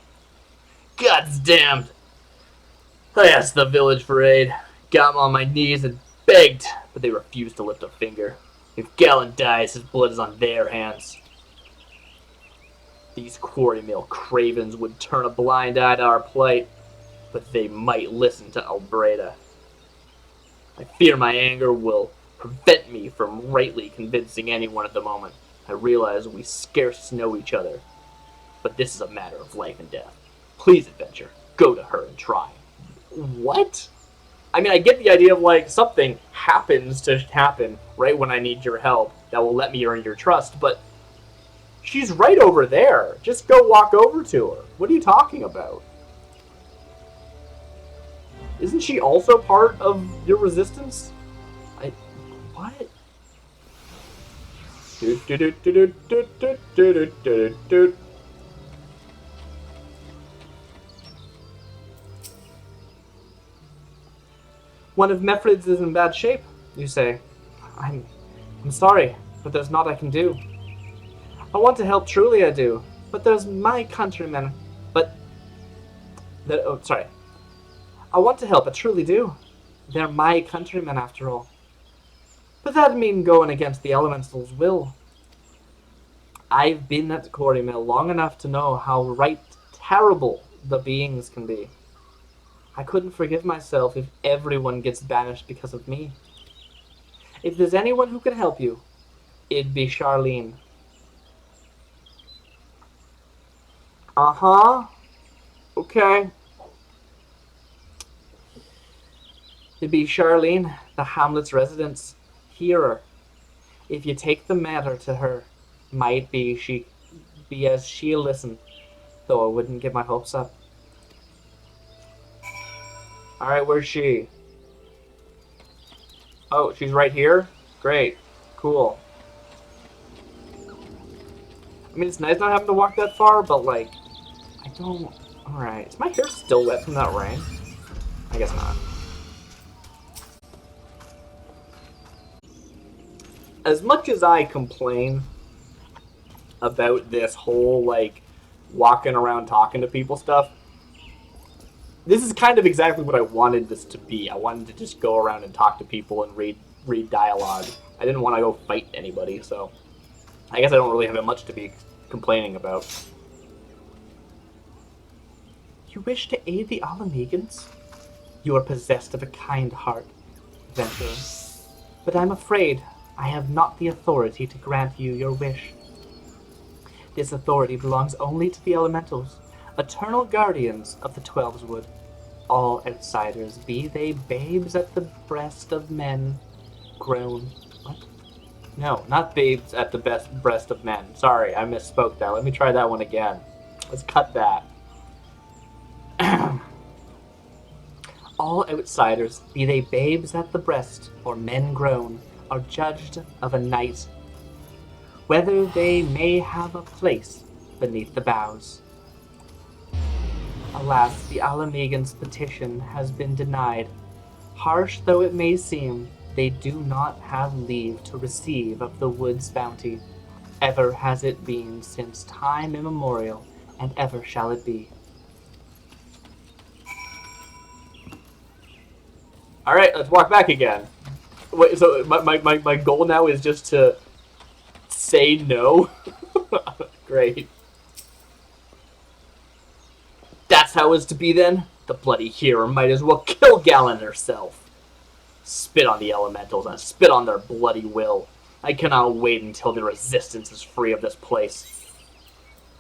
God's damned. I asked the village for aid, got him on my knees and begged, but they refused to lift a finger. If Galen dies, his blood is on their hands. These Quarry Mill cravens would turn a blind eye to our plight, but they might listen to Albreda. I fear my anger will prevent me from rightly convincing anyone at the moment. I realize we scarce know each other, but this is a matter of life and death. Please, adventure, go to her and try. What? I mean, I get the idea of, like, something happens to happen right when I need your help that will let me earn your trust, but she's right over there. Just go walk over to her. What are you talking about? Isn't she also part of your resistance? What? One of Mefrid's is in bad shape, you say. I'm sorry, but there's naught I can do. I want to help, truly I do, but there's my countrymen. Sorry. I want to help, I truly do. They're my countrymen, after all. But that'd mean going against the elemental's will. I've been at the quarry mill long enough to know how right terrible the beings can be. I couldn't forgive myself if everyone gets banished because of me. If there's anyone who can help you, it'd be Charlene. Uh-huh. Okay. It'd be Charlene, the hamlet's residence. Hear her. If you take the matter to her, might be as she'll listen, though I wouldn't get my hopes up. Alright, where's she? Oh, she's right here? Great. Cool. I mean, it's nice not having to walk that far, but, like, I don't... Alright. Is my hair still wet from that rain? I guess not. As much as I complain about this whole, like, walking around talking to people stuff, this is kind of exactly what I wanted this to be. I wanted to just go around and talk to people and read dialogue. I didn't want to go fight anybody, so I guess I don't really have much to be complaining about. You wish to aid the Mhigans? You are possessed of a kind heart, adventurer. But I'm afraid I have not the authority to grant you your wish. This authority belongs only to the elementals, eternal guardians of the Twelves Wood. All outsiders, be they babes at the breast of men, grown... What? No, not babes at the breast of men. Sorry, I misspoke that. Let me try that one again. Let's cut that. All outsiders, be they babes at the breast or men grown, are judged of a night, whether they may have a place beneath the boughs. Alas, the Mhigans' petition has been denied. Harsh though it may seem, they do not have leave to receive of the wood's bounty. Ever has it been since time immemorial, and ever shall it be. Alright, let's walk back again. Wait, so my goal now is just to say no? Great. That's how it's to be then? The bloody hero might as well kill Galen herself. Spit on the elementals and spit on their bloody will. I cannot wait until the resistance is free of this place.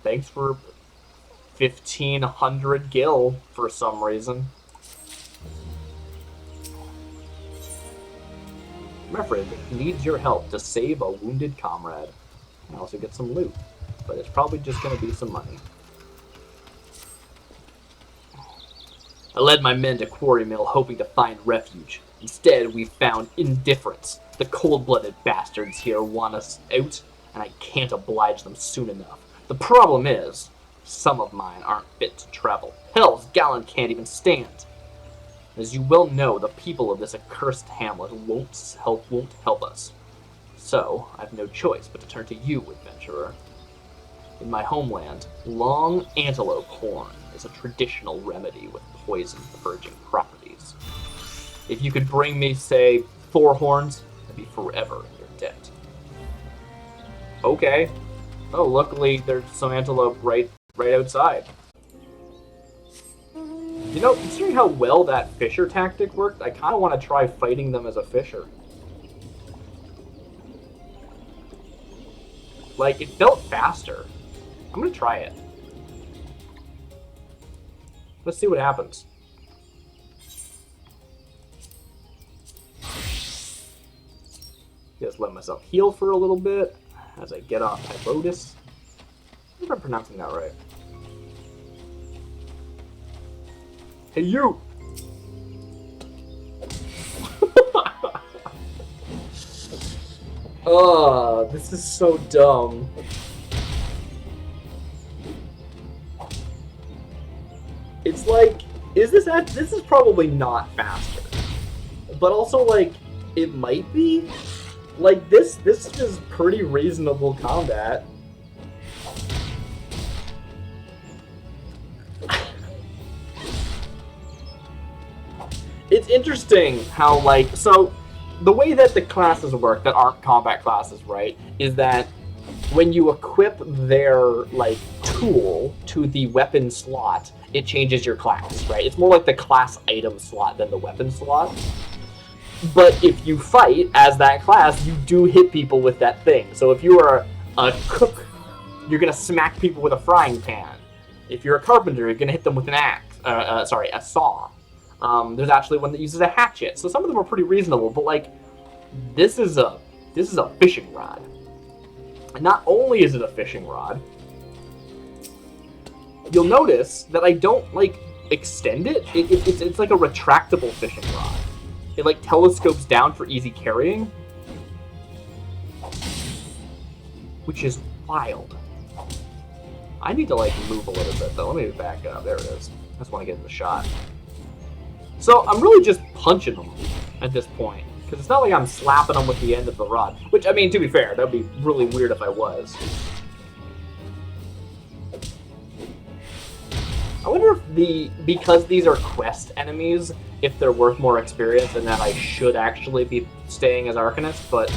Thanks for 1,500 gil for some reason. Mefrid needs your help to save a wounded comrade. And also get some loot, but it's probably just going to be some money. I led my men to Quarry Mill hoping to find refuge. Instead, we found indifference. The cold-blooded bastards here want us out, and I can't oblige them soon enough. The problem is, some of mine aren't fit to travel. Hell's Galen can't even stand. As you well know, the people of this accursed hamlet won't help us. So, I've no choice but to turn to you, adventurer. In my homeland, long antelope horn is a traditional remedy with poison-purging properties. If you could bring me, say, 4 horns, I'd be forever in your debt. Okay. Oh, luckily there's some antelope right outside. You know, considering how well that fisher tactic worked, I kind of want to try fighting them as a fisher. Like, it felt faster. I'm going to try it. Let's see what happens. Just let myself heal for a little bit as I get off Highbridge. I think I'm pronouncing that right. Hey, you! Oh, this is so dumb. It's like, this is probably not faster. but also, like, it might be. Like, this is pretty reasonable combat. It's interesting how, like, so the way that the classes work that aren't combat classes, right, is that when you equip their, like, tool to the weapon slot, it changes your class, right? It's more like the class item slot than the weapon slot. But if you fight as that class, you do hit people with that thing. So if you are a cook, you're going to smack people with a frying pan. If you're a carpenter, you're going to hit them with an axe. A saw. There's actually one that uses a hatchet. So some of them are pretty reasonable, but, like, this is a fishing rod. And not only is it a fishing rod, you'll notice that I don't, like, extend it. It's like a retractable fishing rod. It, like, telescopes down for easy carrying. Which is wild. I need to, like, move a little bit, though. Let me back up. There it is. I just want to get in the shot. So I'm really just punching them at this point. Because it's not like I'm slapping them with the end of the rod. Which, I mean, to be fair, that would be really weird if I was. I wonder if because these are quest enemies, if they're worth more experience and that I should actually be staying as Arcanist, but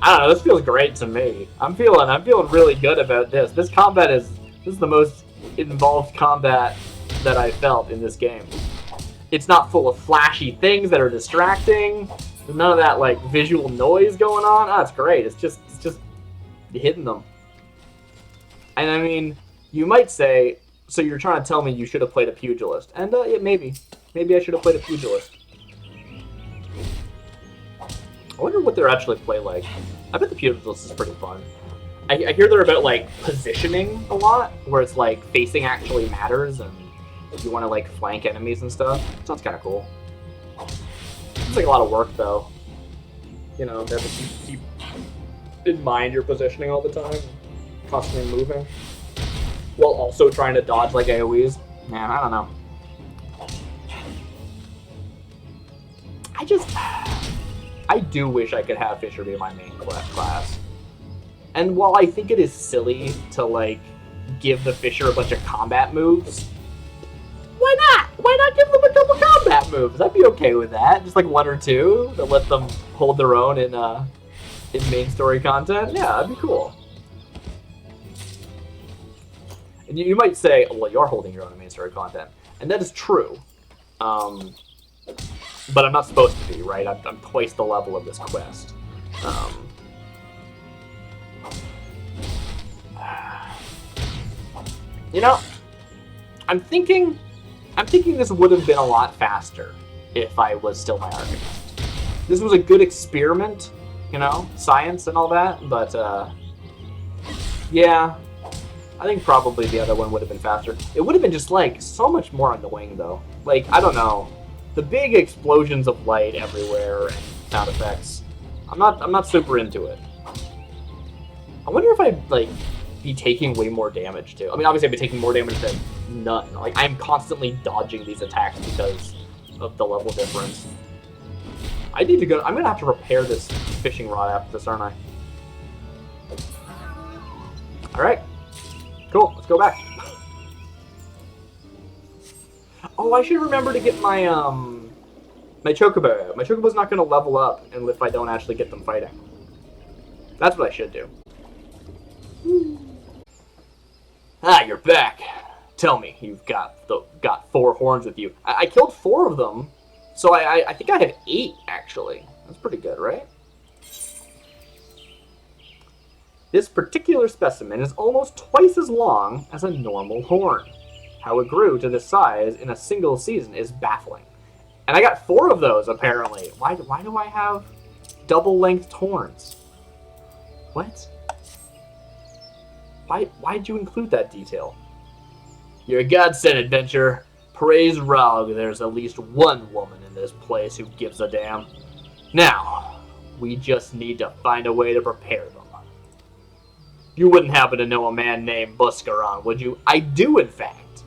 I don't know, this feels great to me. I'm feeling really good about this. This is the most involved combat that I felt in this game. It's not full of flashy things that are distracting. There's none of that, like, visual noise going on. Oh, it's great. It's just hitting them. And I mean, you might say, so you're trying to tell me you should have played a pugilist. And yeah, maybe I should have played a pugilist. I wonder what they're actually play like. I bet the pugilist is pretty fun. I hear they're about, like, positioning a lot, where it's like facing actually matters and you want to, like, flank enemies and stuff. Sounds kind of cool. It's like a lot of work, though. You know, never keep in mind your positioning all the time, constantly moving, while also trying to dodge, like, AoEs. Man, I don't know. I do wish I could have Fisher be my main class. And while I think it is silly to, like, give the Fisher a bunch of combat moves, why not? Why not give them a couple combat moves? I'd be okay with that. Just, like, one or two that let them hold their own in main story content. Yeah, that'd be cool. And you might say, well, you're holding your own in main story content. And that is true. But I'm not supposed to be, right? I'm twice the level of this quest. You know, I'm thinking this would have been a lot faster if I was still my Arcanist. This was a good experiment, you know, science and all that, but yeah, I think probably the other one would have been faster. It would have been just, like, so much more annoying, though. Like, I don't know, the big explosions of light everywhere and sound effects. I'm not super into it. I wonder if I'd, like, be taking way more damage too. I mean, obviously I'd be taking more damage than none. Like, I'm constantly dodging these attacks because of the level difference. I need to go. I'm gonna have to repair this fishing rod after this, aren't I? All right, cool. Let's go back. Oh, I should remember to get my my chocobo. My chocobo's not gonna level up if I don't actually get them fighting. That's what I should do. Ah, you're back. Tell me, you've got 4 horns with you. I killed 4 of them, so I think I have 8, actually. That's pretty good, right? This particular specimen is almost twice as long as a normal horn. How it grew to this size in a single season is baffling. And I got 4 of those, apparently. Why do I have double-lengthed horns? What? Why'd you include that detail? You're a godsend, adventurer. Praise Rog, there's at least one woman in this place who gives a damn. Now, we just need to find a way to prepare them. You wouldn't happen to know a man named Buscaron, would you? I do, in fact.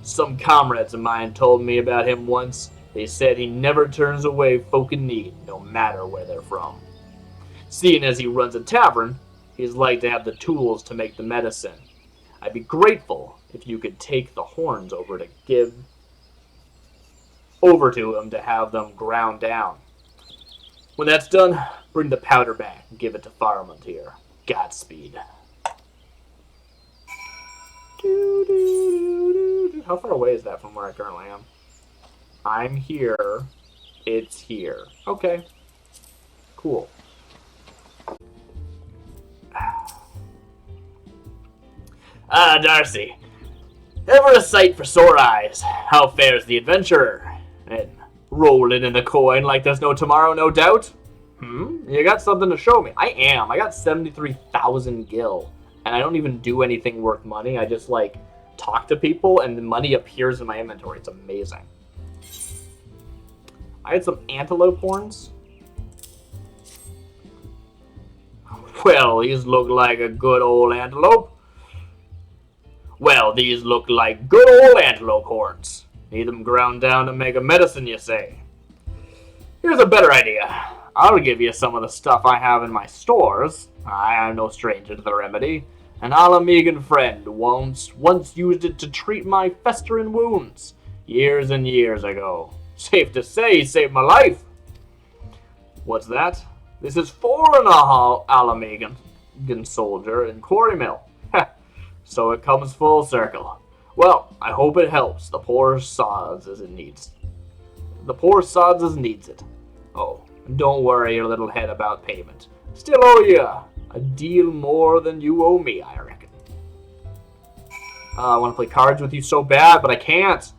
Some comrades of mine told me about him once. They said he never turns away folk in need, no matter where they're from. Seeing as he runs a tavern, he's like to have the tools to make the medicine. I'd be grateful if you could take the horns over to him to have them ground down. When that's done, bring the powder back and give it to Faramund here. Godspeed. How far away is that from where I currently am? I'm here. It's here. Okay. Cool. Ah, Darcy. Ever a sight for sore eyes. How fares the adventurer? And rolling in the coin like there's no tomorrow, no doubt? You got something to show me. I am. I got 73,000 gil. And I don't even do anything worth money. I just, like, talk to people and the money appears in my inventory. It's amazing. I had some antelope horns. Well, these look like a good old antelope. Well, these look like good old antelope horns. Need them ground down to make a medicine, you say? Here's a better idea. I'll give you some of the stuff I have in my stores. I am no stranger to the remedy. An Mhigan friend once used it to treat my festering wounds. Years and years ago. Safe to say, he saved my life. What's that? This is for an Mhigan soldier in Quarry Mill. So it comes full circle. Well, I hope it helps the poor sods as it needs. The poor sods as needs it. Oh, and don't worry your little head about payment. Still owe you a deal more than you owe me, I reckon. I want to play cards with you so bad, but I can't.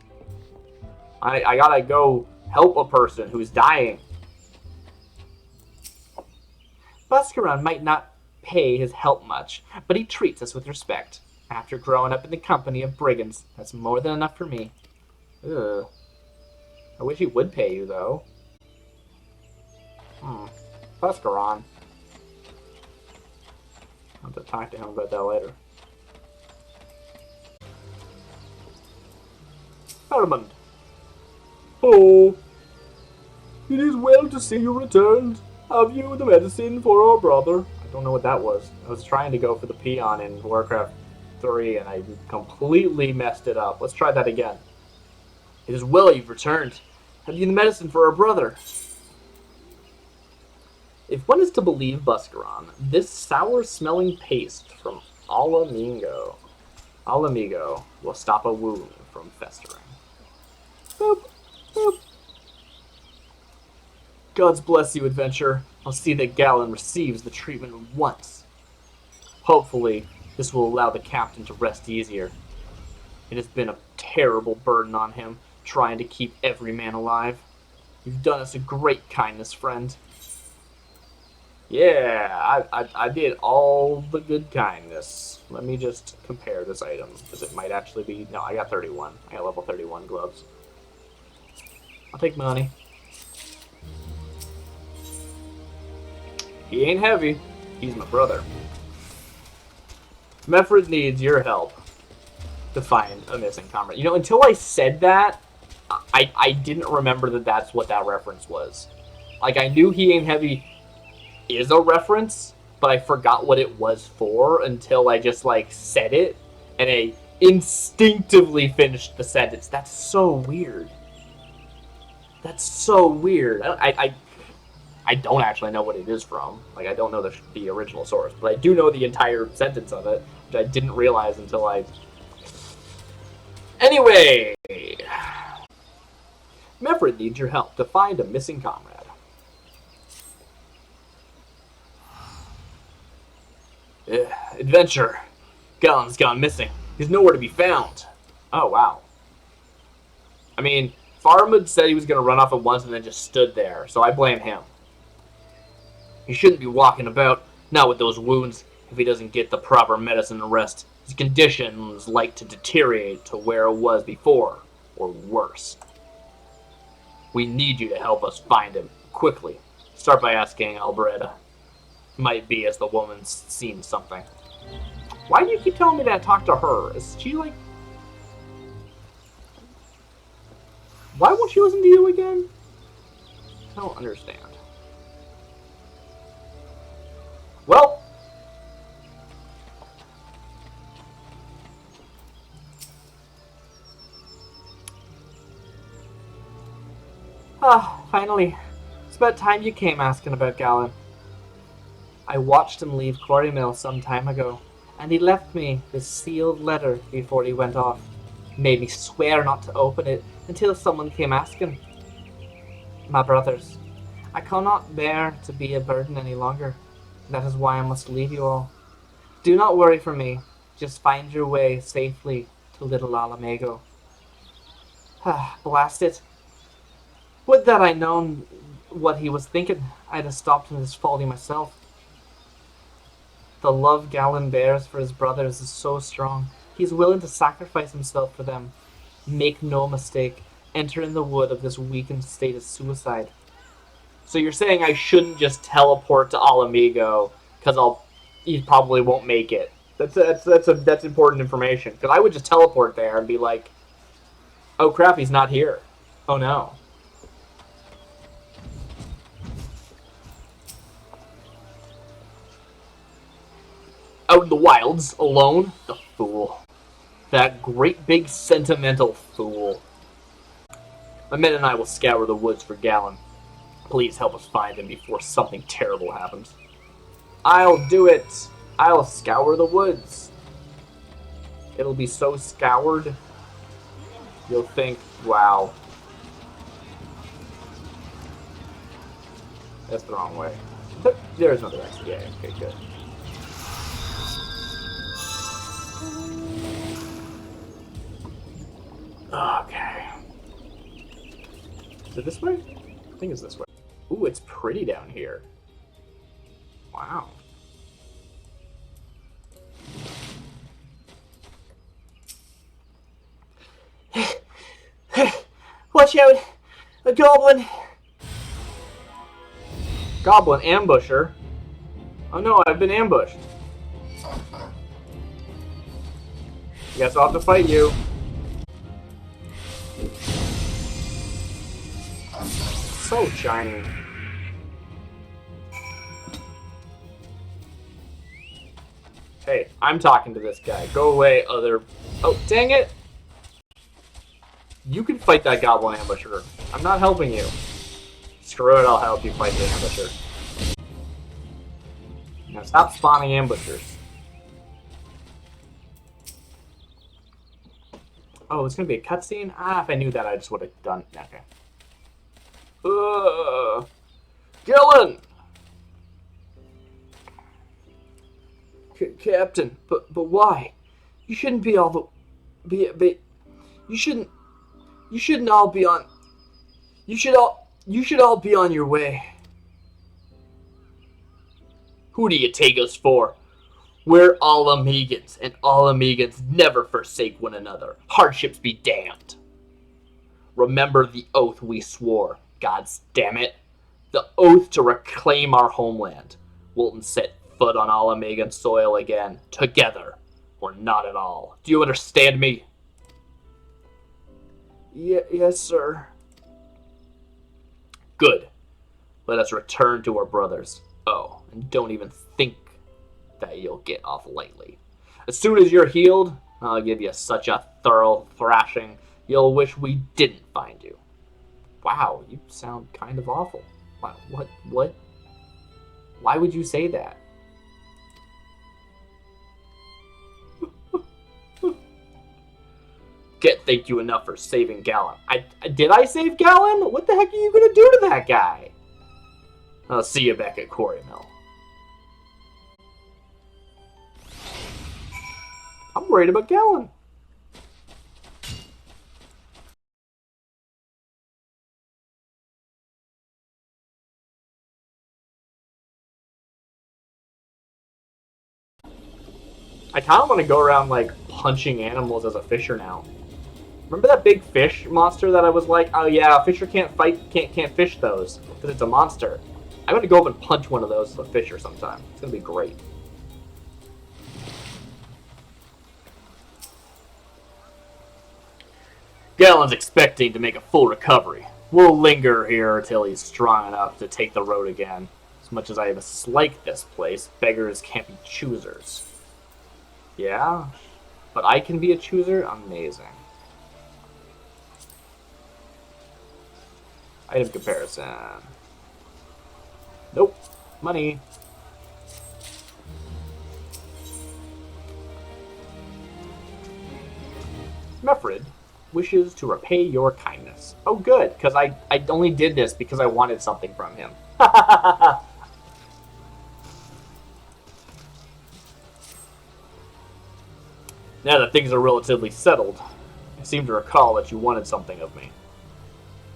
I gotta go help a person who's dying. Buscaron might not pay his help much, but he treats us with respect. After growing up in the company of brigands, that's more than enough for me. Ugh. I wish he would pay you, though. Buscaron. I'll have to talk to him about that later. Faramund. Oh, it is well to see you returned. Have you the medicine for our brother? I don't know what that was. I was trying to go for the peon in Warcraft 3 and I completely messed it up. Let's try that again. It is well you've returned. Have you the medicine for our brother? If one is to believe Buscaron, this sour-smelling paste from Alamigo will stop a wound from festering. Boop, boop. Gods bless you, adventurer. I'll see that Galen receives the treatment once. Hopefully, this will allow the captain to rest easier. It has been a terrible burden on him, trying to keep every man alive. You've done us a great kindness, friend. Yeah, I did all the good kindness. Let me just compare this item, because it might actually be... No, I got 31. I got level 31 gloves. I'll take money. He ain't heavy. He's my brother. Mefrid needs your help to find a missing comrade. You know, until I said that, I didn't remember that that's what that reference was. Like, I knew he ain't heavy is a reference, but I forgot what it was for until I just, like, said it, and I instinctively finished the sentence. That's so weird. That's so weird. I don't actually know what it is from. Like, I don't know the original source, but I do know the entire sentence of it, which I didn't realize until I... Anyway! Mefrid needs your help to find a missing comrade. Adventure. Galen's gone missing. He's nowhere to be found. Oh, wow. I mean, Faramund said he was going to run off at once and then just stood there, so I blame him. He shouldn't be walking about, not with those wounds. If he doesn't get the proper medicine and rest, his condition is like to deteriorate to where it was before, or worse. We need you to help us find him, quickly. Start by asking Albreda. Might be as the woman's seen something. Why do you keep telling me that I talk to her? Is she like... Why won't she listen to you again? I don't understand. Well, finally. It's about time you came asking about Galen. I watched him leave Quarry Mill some time ago, and he left me this sealed letter before he went off. Made me swear not to open it until someone came asking. My brothers, I cannot bear to be a burden any longer. That is why I must leave you all. Do not worry for me. Just find your way safely to Little Alamago. Blast it. Would that I'd known what he was thinking. I'd have stopped him his folly myself. The love Galen bears for his brothers is so strong. He's willing to sacrifice himself for them. Make no mistake. Entering the wood of this weakened state is suicide. So you're saying I shouldn't just teleport to Alamigo because he probably won't make it. That's important information. Because I would just teleport there and be like, oh crap, he's not here. Oh no. Out in the wilds, alone? The fool. That great big sentimental fool. My men and I will scour the woods for Galen. Please help us find him before something terrible happens. I'll do it. I'll scour the woods. It'll be so scoured, you'll think, wow. That's the wrong way. There's another exit. Yeah, okay, good. Okay. Is it this way? I think it's this way. Ooh, it's pretty down here. Wow. Watch out! A goblin! Goblin ambusher? Oh no, I've been ambushed. I guess I'll have to fight you. So shiny. Hey, I'm talking to this guy. Go away, other... Oh, dang it! You can fight that goblin ambusher. I'm not helping you. Screw it, I'll help you fight the ambusher. Now stop spawning ambushers. Oh, it's gonna be a cutscene? Ah, if I knew that, I just would have done... Okay. Galen! Captain, but why? You shouldn't be all the... you shouldn't all be on... You should all be on your way. Who do you take us for? We're all Mhigans, and all Mhigans never forsake one another. Hardships be damned. Remember the oath we swore. Gods damn it. The oath to reclaim our homeland. Wilton set foot on all Mhigan soil again. Together, or not at all. Do you understand me? Yes, sir. Good. Let us return to our brothers. Oh, and don't even think that you'll get off lightly. As soon as you're healed, I'll give you such a thorough thrashing, you'll wish we didn't find you. Wow, you sound kind of awful. Wow, what? Why would you say that? Can't thank you enough for saving Galen. Did I save Galen? What the heck are you gonna do to that guy? I'll see you back at Quarry Mill. I'm worried about Galen. I kind of want to go around like punching animals as a fisher now. Remember that big fish monster that I was like, oh yeah, a fisher can't fish those because it's a monster. I'm gonna go up and punch one of those as a fisher sometime. It's gonna be great. Gallen's expecting to make a full recovery. We'll linger here until he's strong enough to take the road again. As much as I dislike this place, beggars can't be choosers. Yeah? But I can be a chooser? Amazing. Item comparison. Nope. Money. Mefrid wishes to repay your kindness. Oh, good, because I only did this because I wanted something from him. Now that things are relatively settled, I seem to recall that you wanted something of me.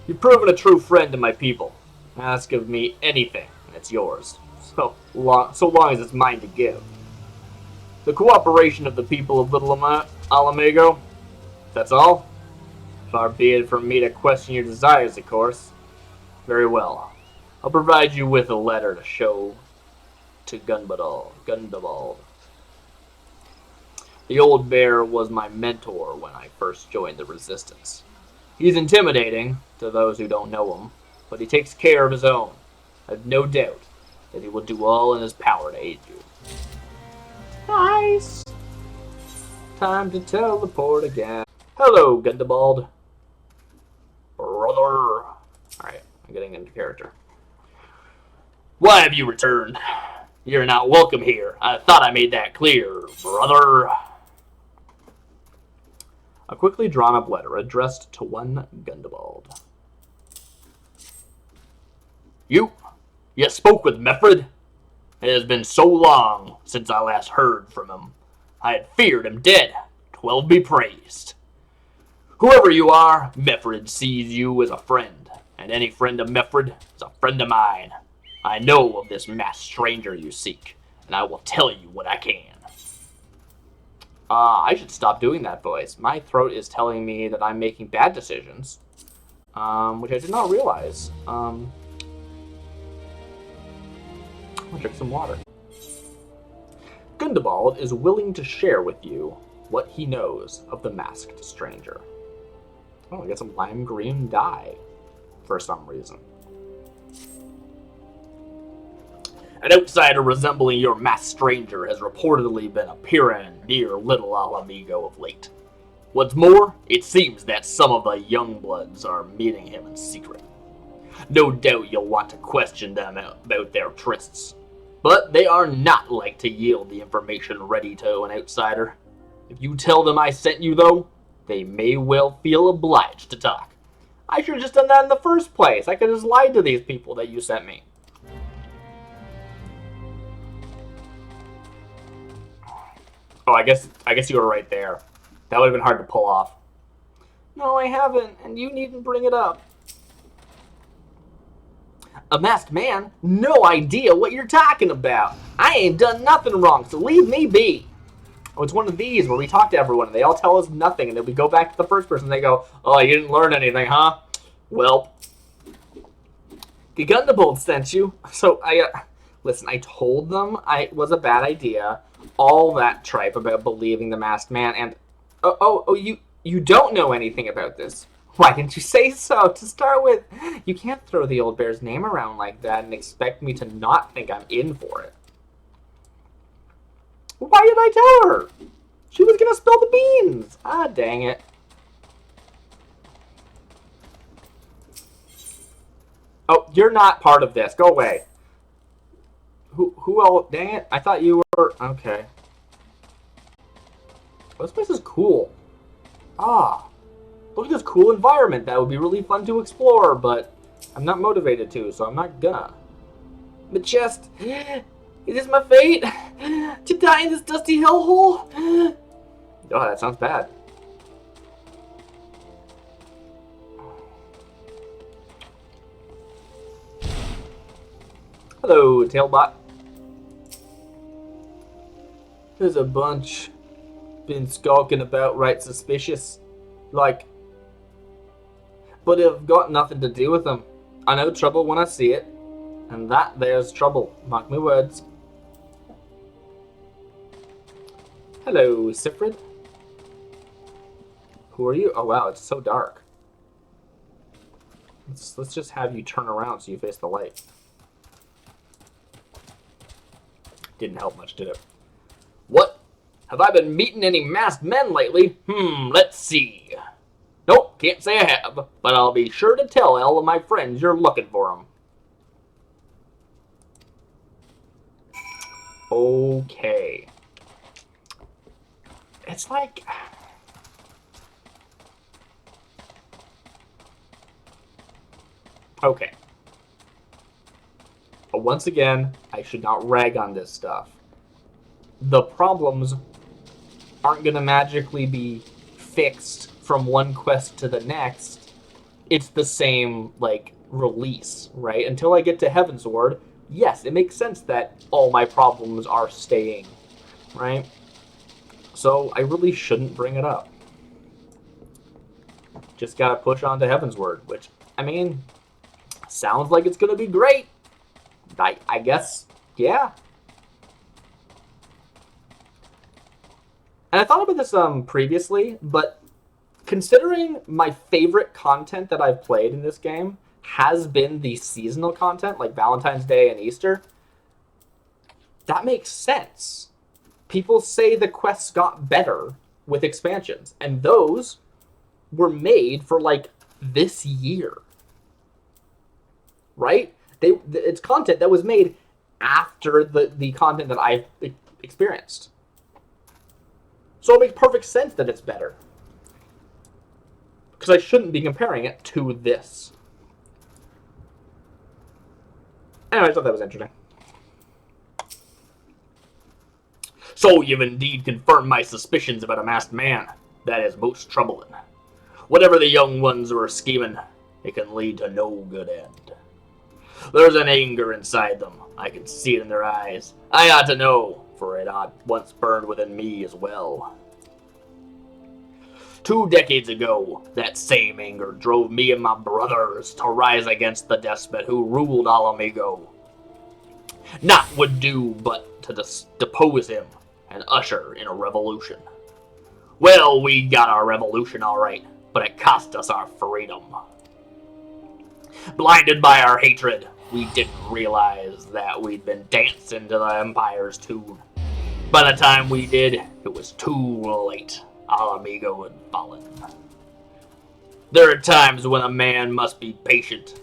You've proven a true friend to my people. Ask of me anything, and it's yours. So long as it's mine to give. The cooperation of the people of Little Alamago. That's all? Far be it from me to question your desires, of course. Very well. I'll provide you with a letter to show to Gundabald. The old bear was my mentor when I first joined the Resistance. He's intimidating to those who don't know him, but he takes care of his own. I have no doubt that he will do all in his power to aid you. Nice! Time to teleport again. Hello, Gundabald. Brother. Alright, I'm getting into character. Why have you returned? You're not welcome here. I thought I made that clear, brother. A quickly drawn-up letter addressed to one Gundabald. You spoke with Mefrid? It has been so long since I last heard from him. I had feared him dead. 12 be praised. Whoever you are, Mefrid sees you as a friend, and any friend of Mefrid is a friend of mine. I know of this masked stranger you seek, and I will tell you what I can. I should stop doing that voice. My throat is telling me that I'm making bad decisions, which I did not realize. I'm gonna drink some water. Gundabald is willing to share with you what he knows of the masked stranger. Oh, I got some lime green dye for some reason. An outsider resembling your masked stranger has reportedly been appearing near Little Alamigo of late. What's more, it seems that some of the young bloods are meeting him in secret. No doubt you'll want to question them about their trysts, but they are not like to yield the information ready to an outsider. If you tell them I sent you, though, they may well feel obliged to talk. I should have just done that in the first place. I could have just lied to these people that you sent me. Oh, I guess you were right there. That would have been hard to pull off. No, I haven't, and you needn't bring it up. A masked man? No idea what you're talking about. I ain't done nothing wrong, so leave me be. Oh, it's one of these where we talk to everyone, and they all tell us nothing, and then we go back to the first person, and they go, oh, you didn't learn anything, huh? Well, Gundabald sent you. So, listen, I told them it was a bad idea. All that tripe about believing the masked man, and you don't know anything about this. Why didn't you say so to start with? You can't throw the old bear's name around like that and expect me to not think I'm in for it. Why did I tell her? She was gonna spill the beans. Ah, dang it. Oh, you're not part of this. Go away. Who else? Dang it. I thought you were... Okay. Oh, this place is cool. Ah. Look at this cool environment. That would be really fun to explore, but I'm not motivated to, so I'm not gonna. My chest. Is this my fate? To die in this dusty hellhole? Oh, that sounds bad. Hello, Tailbot. There's a bunch been skulking about right suspicious. Like, but I've got nothing to do with them. I know trouble when I see it. And that there's trouble. Mark my words. Hello, Sifrid. Who are you? Oh, wow, it's so dark. Let's just have you turn around so you face the light. Didn't help much, did it? What? Have I been meeting any masked men lately? Let's see. Nope, can't say I have, but I'll be sure to tell all of my friends you're looking for them. Okay. It's like... Okay. But once again, I should not rag on this stuff. The problems aren't going to magically be fixed from one quest to the next. It's the same, like, release, right? Until I get to Heavensward, yes, it makes sense that all my problems are staying, right? So I really shouldn't bring it up. Just gotta push on to Heavensward, which, I mean, sounds like it's gonna be great. I guess, yeah. And I thought about this previously, but considering my favorite content that I've played in this game has been the seasonal content, like Valentine's Day and Easter, that makes sense. People say the quests got better with expansions, and those were made for, like, this year. Right? It's content that was made after the content that I've experienced. So it makes perfect sense that it's better. Because I shouldn't be comparing it to this. Anyway, I thought that was interesting. So you've indeed confirmed my suspicions about a masked man. That is most troubling. Whatever the young ones were scheming, it can lead to no good end. There's an anger inside them. I can see it in their eyes. I ought to know, for it ought once burned within me as well. 2 decades ago, that same anger drove me and my brothers to rise against the despot who ruled Alamigo. Naught would do but to depose him and usher in a revolution. Well, we got our revolution all right, but it cost us our freedom. Blinded by our hatred, we didn't realize that we'd been dancing to the Empire's tune. By the time we did, it was too late. Alamigo had fallen. There are times when a man must be patient.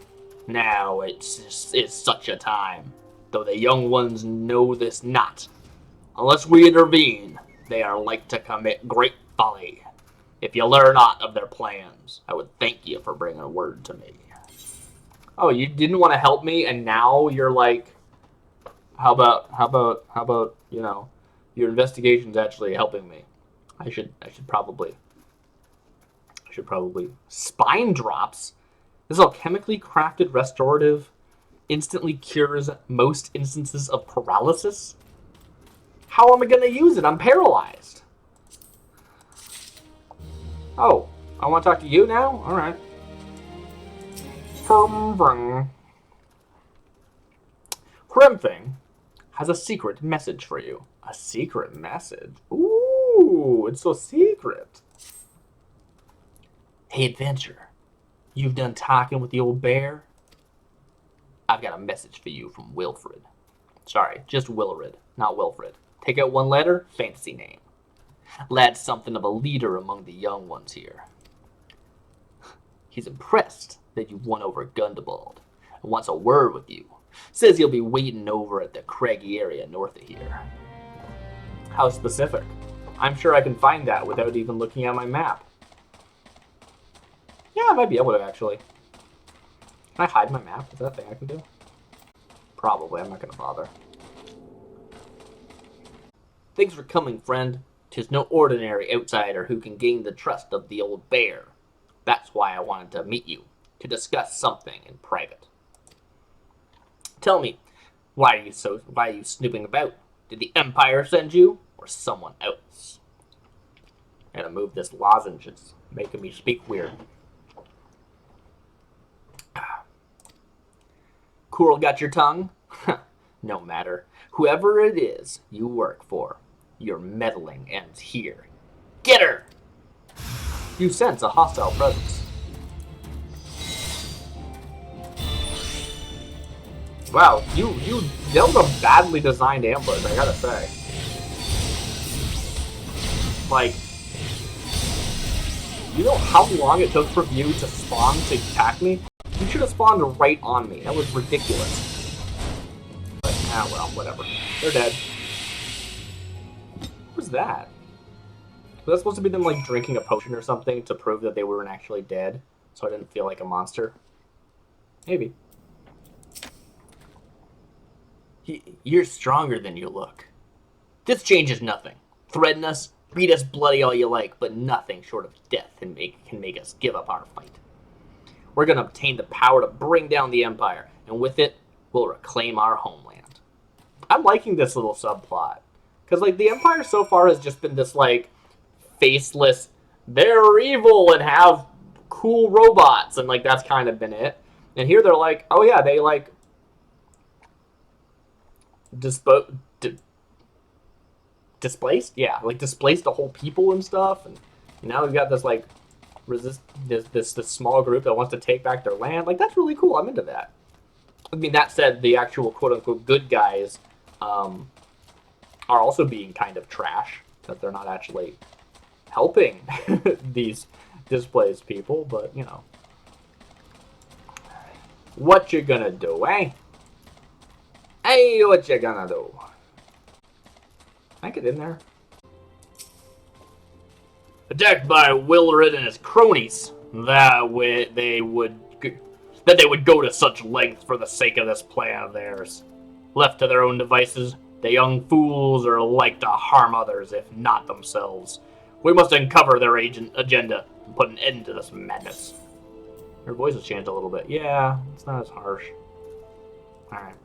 Now it's such a time, though the young ones know this not. Unless we intervene, they are like to commit great folly. If you learn aught of their plans, I would thank you for bringing a word to me. Oh, you didn't want to help me, and now you're like, how about, you know, your investigation's actually helping me. I should probably spine drops. This alchemically crafted restorative instantly cures most instances of paralysis. How am I gonna use it? I'm paralyzed. Oh, I want to talk to you now? All right. Hrimthing has a secret message for you. A secret message? Ooh, it's so secret. Hey, adventurer. You've done talking with the old bear? I've got a message for you from Wilfred. Sorry, just Wilrid, not Wilfred. Take out one letter, fantasy name. Lad's something of a leader among the young ones here. He's impressed that you've won over Gundabald and wants a word with you. Says he'll be waiting over at the craggy area north of here. How specific? I'm sure I can find that without even looking at my map. Yeah, I might be able to, actually. Can I hide my map? Is that a thing I can do? Probably. I'm not going to bother. Thanks for coming, friend. 'Tis no ordinary outsider who can gain the trust of the old bear. That's why I wanted to meet you, to discuss something in private. Tell me, why are you snooping about? Did the Empire send you, or someone else? I gotta move this lozenge. It's making me speak weird. Cool, got your tongue? No matter. Whoever it is you work for, your meddling ends here. Get her! You sense a hostile presence. Wow, that was a badly designed ambush, I gotta say. Like, you know how long it took for you to spawn to attack me? You should have spawned right on me. That was ridiculous. But, well, whatever. They're dead. What was that? Was that supposed to be them, like, drinking a potion or something to prove that they weren't actually dead? So I didn't feel like a monster? Maybe. You're stronger than you look. This changes nothing. Threaten us, beat us bloody all you like, but nothing short of death can make us give up our fight. We're going to obtain the power to bring down the Empire, and with it, we'll reclaim our homeland. I'm liking this little subplot. Because, like, the Empire so far has just been this, like, faceless, they're evil and have cool robots, and, like, that's kind of been it. And here they're like, oh yeah, they, like, displaced? Yeah, like, displaced a whole people and stuff, and now we've got this, like, this small group that wants to take back their land. Like, that's really cool. I'm into that. I mean, that said, the actual quote-unquote good guys are also being kind of trash, that they're not actually helping these displaced people, but, you know. What you gonna do, eh? Hey, what you gonna do? Can I get in there? Attacked by Wilred and his cronies. That they would go to such lengths for the sake of this plan of theirs. Left to their own devices, the young fools are like to harm others, if not themselves. We must uncover their agenda and put an end to this madness. Her voice has changed a little bit. Yeah, it's not as harsh. Alright.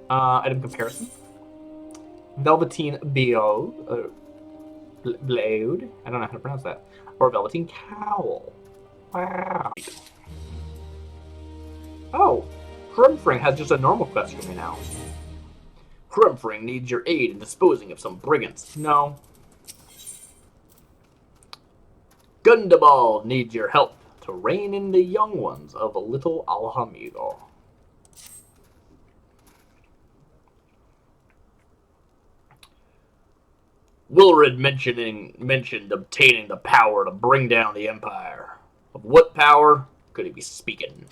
Item comparison. Velveteen Blade. I don't know how to pronounce that. Or Velveteen Cowl. Wow. Oh, Krumfring has just a normal quest for me now. Krumfring needs your aid in disposing of some brigands. No. Gundabald needs your help to rein in the young ones of a little Alhamigo. Wilred mentioned obtaining the power to bring down the Empire. Of what power could he be speaking?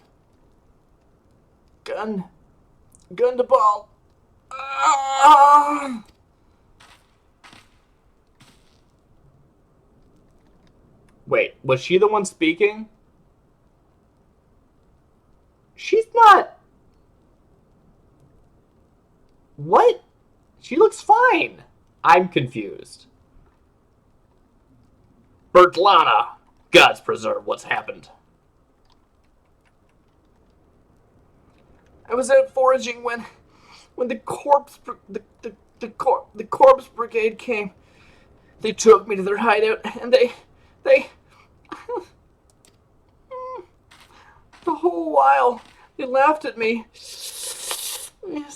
Gundabald. Ah! Wait, was she the one speaking? She's not. What? She looks fine. I'm confused. Bertlana, gods preserve what's happened. I was out foraging when the corpse brigade came. They took me to their hideout and they the whole while they laughed at me. Yes,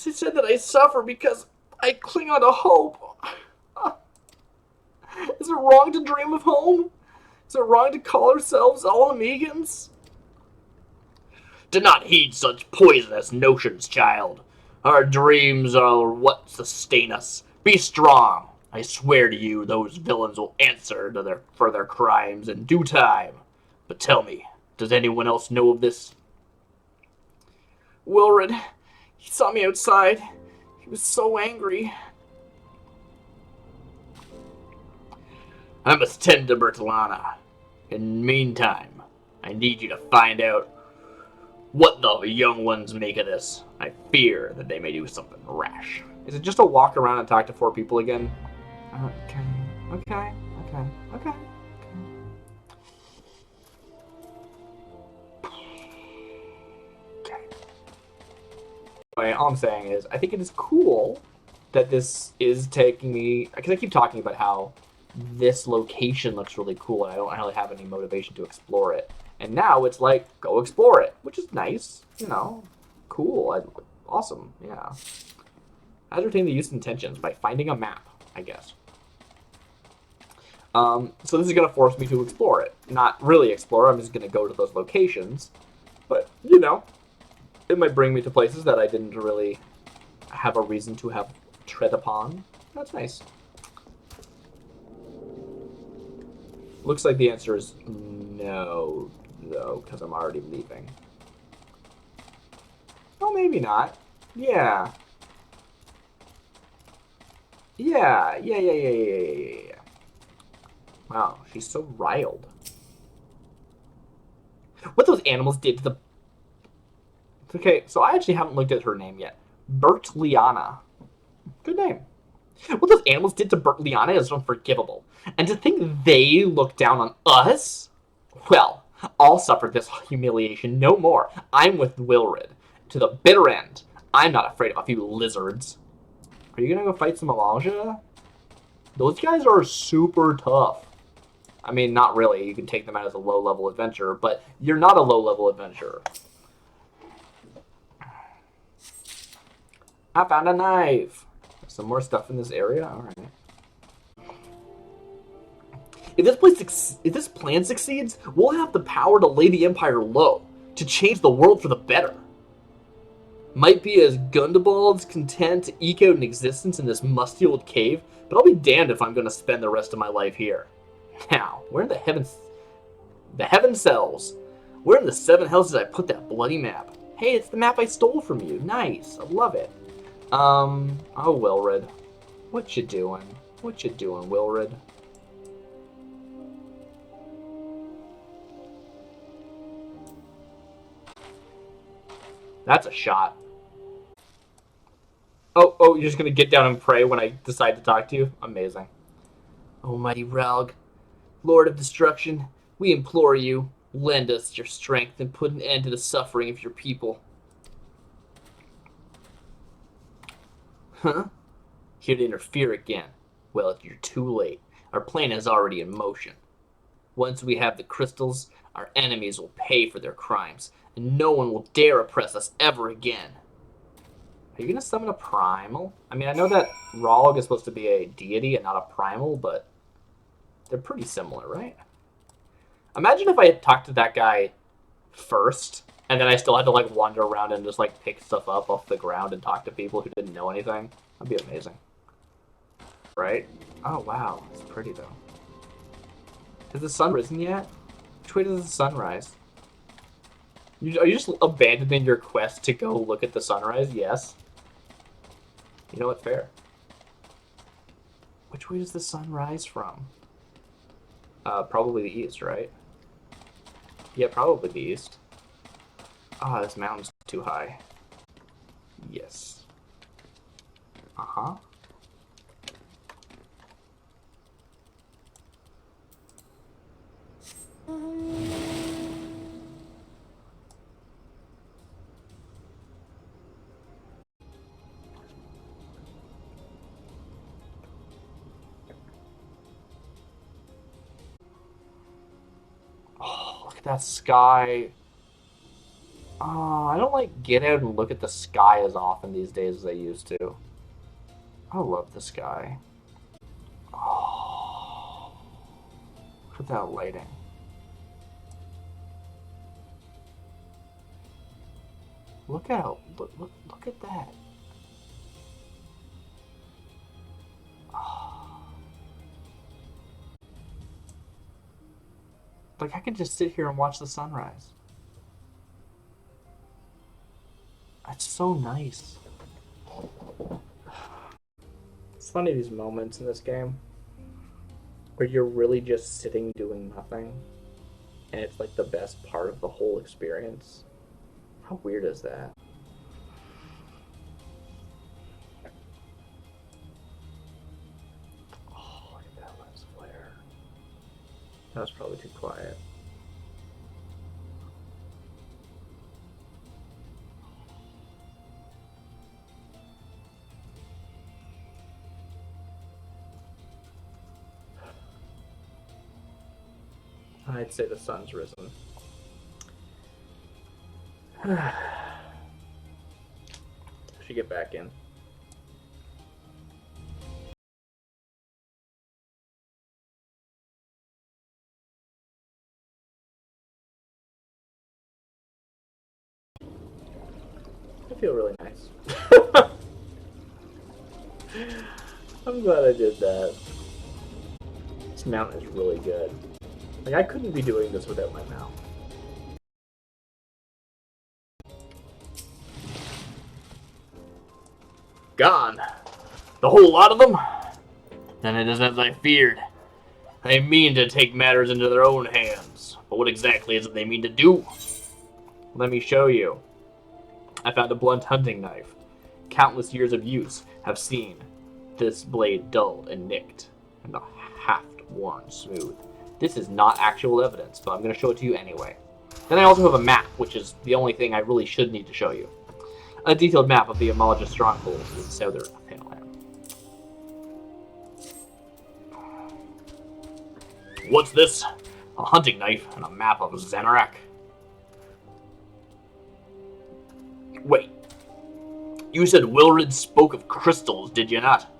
they said that I suffer because I cling on to hope. Is it wrong to dream of home? Is it wrong to call ourselves all Mhigans? Do not heed such poisonous notions, child. Our dreams are what sustain us. Be strong. I swear to you, those villains will answer for their crimes in due time. But tell me, does anyone else know of this? Wilred, he saw me outside. He was so angry. I must tend to Bertlana. In the meantime, I need you to find out what the young ones make of this. I fear that they may do something rash. Is it just a walk around and talk to 4 people again? Okay. Anyway, all I'm saying is, I think it is cool that this is taking me, because I keep talking about how this location looks really cool and I don't really have any motivation to explore it. And now it's like, go explore it, which is nice, you know, cool, awesome, yeah. Ascertain the use intentions by finding a map, I guess. So this is going to force me to explore it. Not really explore, I'm just going to go to those locations. But, you know, it might bring me to places that I didn't really have a reason to have tread upon. That's nice. Looks like the answer is no, though, because I'm already leaving. Oh, maybe not. Yeah. Yeah. Wow, she's so riled. What those animals did to the... Okay, so I actually haven't looked at her name yet. Bertliana. Good name. What those animals did to Bertliana is unforgivable. And to think they look down on us? Well, I'll suffer this humiliation no more. I'm with Wilrid. To the bitter end. I'm not afraid of a few lizards. Are you gonna go fight some Malaysia? Those guys are super tough. I mean, not really. You can take them out as a low-level adventurer, but you're not a low-level adventurer. I found a knife. Some more stuff in this area? Alright. If this plan succeeds, we'll have the power to lay the Empire low, to change the world for the better. Might be as Gundabald's content to eke out an existence in this musty old cave, but I'll be damned if I'm going to spend the rest of my life here. Now, where in the heavens... The heaven cells. Where in the seven hells did I put that bloody map? Hey, it's the map I stole from you. Nice. I love it. Oh, Wilrid. What you doing? What you doing, Wilrid? That's a shot. Oh, you're just gonna get down and pray when I decide to talk to you? Amazing. Almighty Ralg, Lord of Destruction, we implore you, lend us your strength and put an end to the suffering of your people. Huh? Here to interfere again. Well, you're too late. Our plan is already in motion. Once we have the crystals, our enemies will pay for their crimes, and no one will dare oppress us ever again. Are you going to summon a primal? I mean, I know that Ralg is supposed to be a deity and not a primal, but they're pretty similar, right? Imagine if I had talked to that guy first, and then I still had to, like, wander around and just, like, pick stuff up off the ground and talk to people who didn't know anything. That'd be amazing. Right? Oh, wow. It's pretty, though. Has the sun risen yet? Which way does the sun rise? Are you just abandoning your quest to go look at the sunrise? Yes. You know what? Fair. Which way does the sun rise from? Probably the east, right? Yeah, probably the east. Ah, this mountain's too high. Yes. Uh-huh. Oh, look at that sky. I don't like get out and look at the sky as often these days as I used to. I love the sky. Oh, look at that lighting. Look out! Look at that. Oh. Like I could just sit here and watch the sunrise. It's so nice. It's funny these moments in this game where you're really just sitting doing nothing, and it's like the best part of the whole experience. How weird is that? Oh, look at that lens flare. That was probably too quiet. I'd say the sun's risen. Should get back in. feel really nice. I'm glad I did that. This mount is really good. Like, I couldn't be doing this without my mount. Gone. The whole lot of them? Then it isn't as I feared. They mean to take matters into their own hands. But what exactly is it they mean to do? Let me show you. I found a blunt hunting knife. Countless years of use have seen this blade dulled and nicked, and the haft worn smooth. This is not actual evidence, but I'm going to show it to you anyway. Then I also have a map, which is the only thing I really should need to show you. A detailed map of the Amalja stronghold in southern Panland. What's this? A hunting knife and a map of Xanarak. Wait. You said Wilrid spoke of crystals, did you not?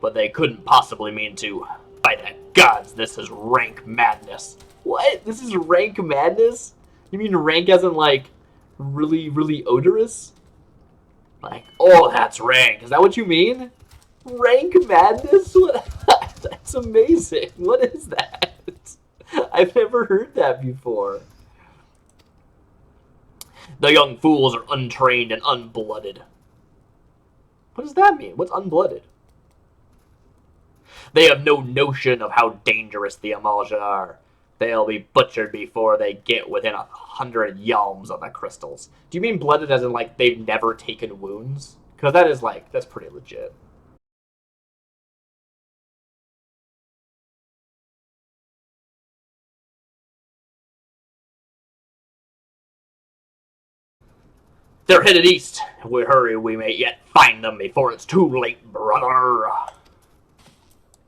But they couldn't possibly mean to. By the gods, this is rank madness. What? This is rank madness? You mean rank as in, like, really, really odorous? Like, oh, that's rank. Is that what you mean? Rank madness? That's amazing. What is that? I've never heard that before. The young fools are untrained and unblooded. What does that mean? What's unblooded? They have no notion of how dangerous the Amalja are. They'll be butchered before they get within 100 yalms of the crystals. Do you mean blooded as in, like, they've never taken wounds? Because that is, like, that's pretty legit. They're headed east. If we hurry, we may yet find them before it's too late, brother.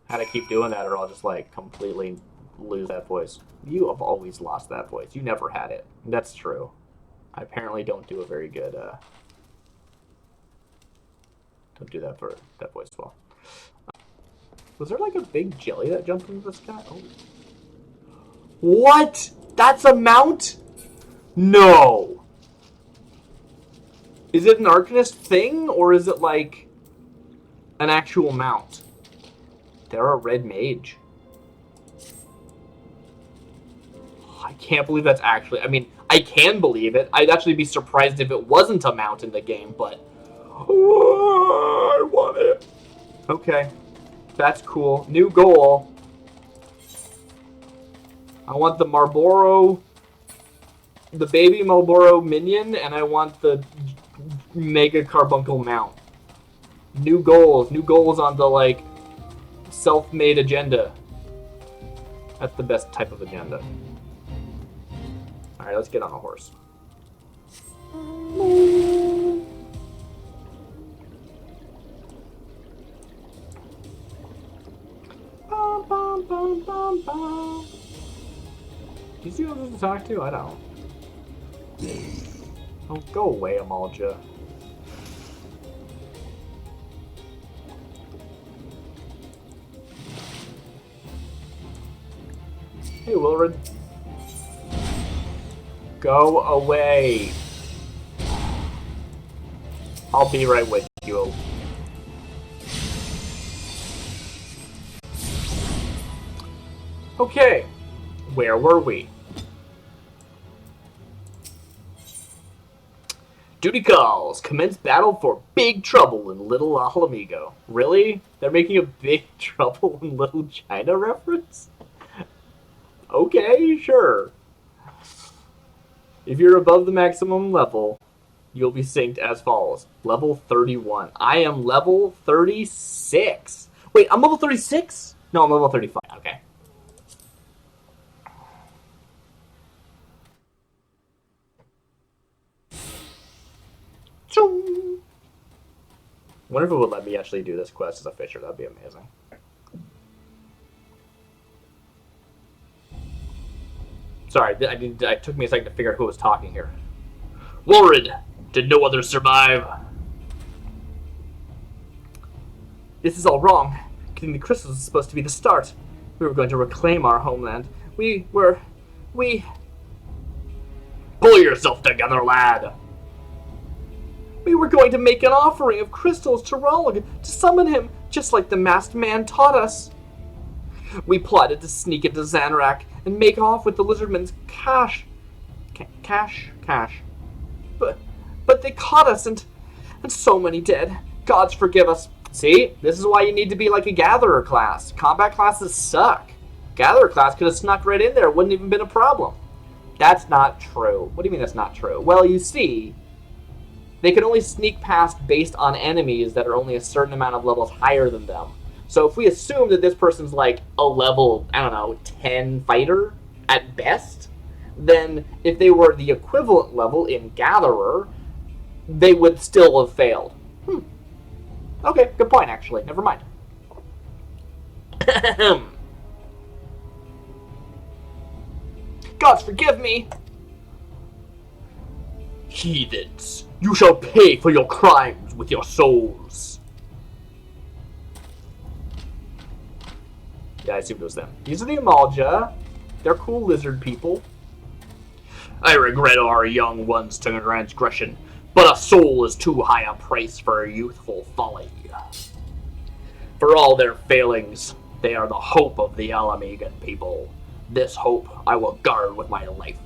How to keep doing that, or I'll just, like, completely lose that voice. You have always lost that voice. You never had it. That's true. I apparently don't do a very good, don't do that for that voice well. Was there, like, a big jelly that jumped into the sky? Oh. What? That's a mount? No. Is it an Arcanist thing, or is it, like, an actual mount? They're a red mage. I can't believe that's actually... I mean, I can believe it. I'd actually be surprised if it wasn't a mount in the game, but... Oh, I want it. Okay. That's cool. New goal. I want the Marlboro... The baby Marlboro minion, and I want the Mega Carbuncle mount. New goals. New goals on the, like, self-made agenda. That's the best type of agenda. Alright, let's get on a horse. Bum, bum, bum, bum, bum. Do you see who this to talk to? I don't. Oh, go away, Amalja. Hey, Wilrid. Go away. I'll be right with you. Okay. Where were we? Duty calls. Commence battle for Big Trouble in Little Alamigo. Really? They're making a Big Trouble in Little China reference? Okay, sure. If you're above the maximum level, you'll be synced as follows. Level 31. I am level 36. Wait, I'm level 36? No, I'm level 35. Okay. I wonder if it would let me actually do this quest as a fisher. That'd be amazing. Sorry, it took me a second to figure out who was talking here. Wilrid, did no others survive? This is all wrong. Getting the crystals is supposed to be the start. We were going to reclaim our homeland. We... Pull yourself together, lad. We were going to make an offering of crystals to Rollig to summon him, just like the masked man taught us. We plotted to sneak into Zanrak and make off with the lizardman's cash. Cash. But they caught us and so many dead. Gods forgive us. See, this is why you need to be like a gatherer class. Combat classes suck. Gatherer class could have snuck right in there. Wouldn't even been a problem. That's not true. What do you mean that's not true? Well, you see, they can only sneak past based on enemies that are only a certain amount of levels higher than them. So if we assume that this person's like a level, I don't know, 10 fighter at best, then if they were the equivalent level in Gatherer, they would still have failed. Okay, good point, actually. Never mind. Gods forgive me! Heathens, you shall pay for your crimes with your souls. Yeah, I assumed it was them. These are the Amalja. They're cool lizard people. I regret our young ones to transgression, but a soul is too high a price for youthful folly. For all their failings, they are the hope of the Alamegan people. This hope I will guard with my life.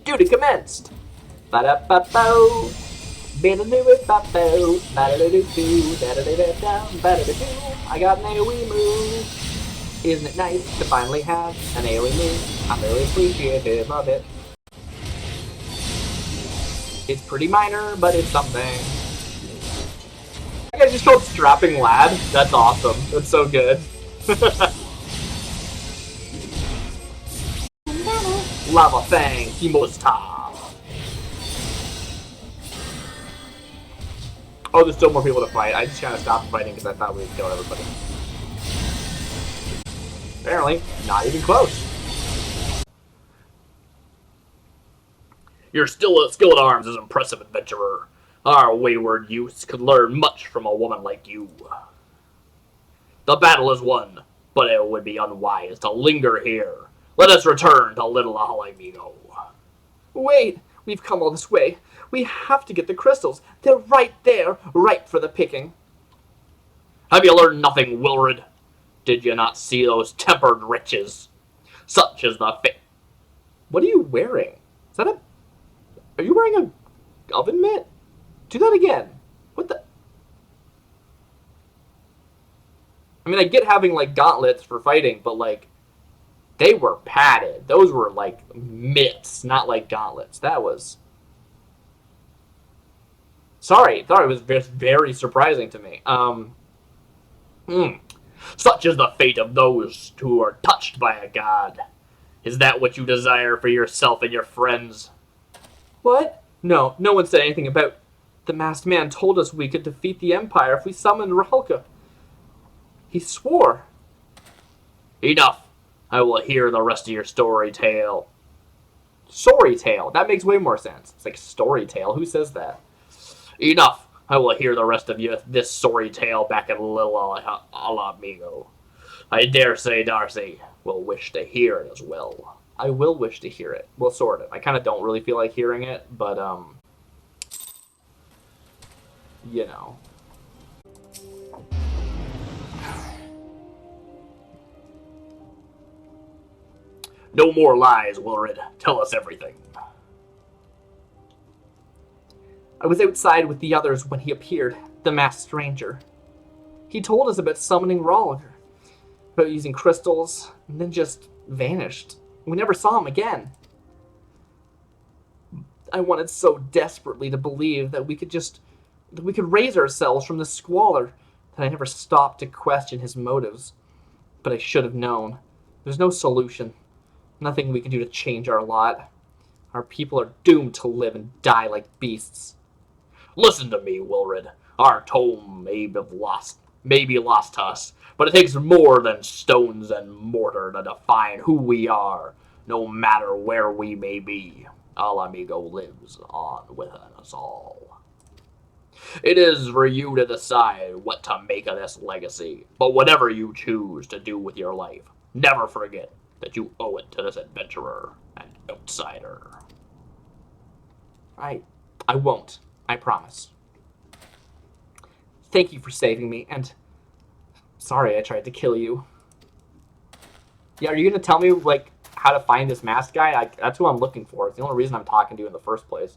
Duty commenced. Ba-da-ba-bo. Ba-da-do-ba-bo. Ba-da-do-do-do. Da-da-da-da-da. I got an AoE move. Isn't it nice to finally have an AoE move? I'm really appreciative of it. It's pretty minor, but it's something. That guy just called Strapping Lad. That's awesome. That's so good. Lava Fang, Himosta. Oh, there's still more people to fight. I just kind of stopped fighting because I thought we would kill everybody. Apparently, not even close. Your skill at arms is impressive, adventurer. Our wayward youths could learn much from a woman like you. The battle is won, but it would be unwise to linger here. Let us return to Little Alamigo. Wait, we've come all this way. We have to get the crystals. They're right there, ripe for the picking. Have you learned nothing, Wilred? Did you not see those tempered riches? Such is the fate. What are you wearing? Is that a... Are you wearing a oven mitt? Do that again. What the... I mean, I get having, like, gauntlets for fighting, but, like, they were padded. Those were, like, mitts, not, like, gauntlets. That was... Sorry, thought it was just very surprising to me. Such is the fate of those who are touched by a god. Is that what you desire for yourself and your friends? What? No one said anything about... The masked man told us we could defeat the Empire if we summoned Rhalka. He swore. Enough. I will hear the rest of your story tale. Story tale? That makes way more sense. It's like story tale. Who says that? Enough. I will hear the rest of this story tale back at Little Alamigo. I dare say Darcy will wish to hear it as well. I will wish to hear it. Well, sort of. I kind of don't really feel like hearing it, but, you know. No more lies, Wilred. Tell us everything. I was outside with the others when he appeared, the masked stranger. He told us about summoning Rollig, about using crystals, and then just vanished. We never saw him again. I wanted so desperately to believe that we could raise ourselves from the squalor that I never stopped to question his motives. But I should have known. There's no solution. Nothing we can do to change our lot. Our people are doomed to live and die like beasts. Listen to me, Wilred. Our tome may be lost to us, but it takes more than stones and mortar to define who we are, no matter where we may be. Alamigo lives on within us all. It is for you to decide what to make of this legacy, but whatever you choose to do with your life, never forget that you owe it to this adventurer and outsider. I won't. I promise. Thank you for saving me, and sorry I tried to kill you. Yeah, are you gonna tell me, like, how to find this masked guy? That's who I'm looking for. It's the only reason I'm talking to you in the first place.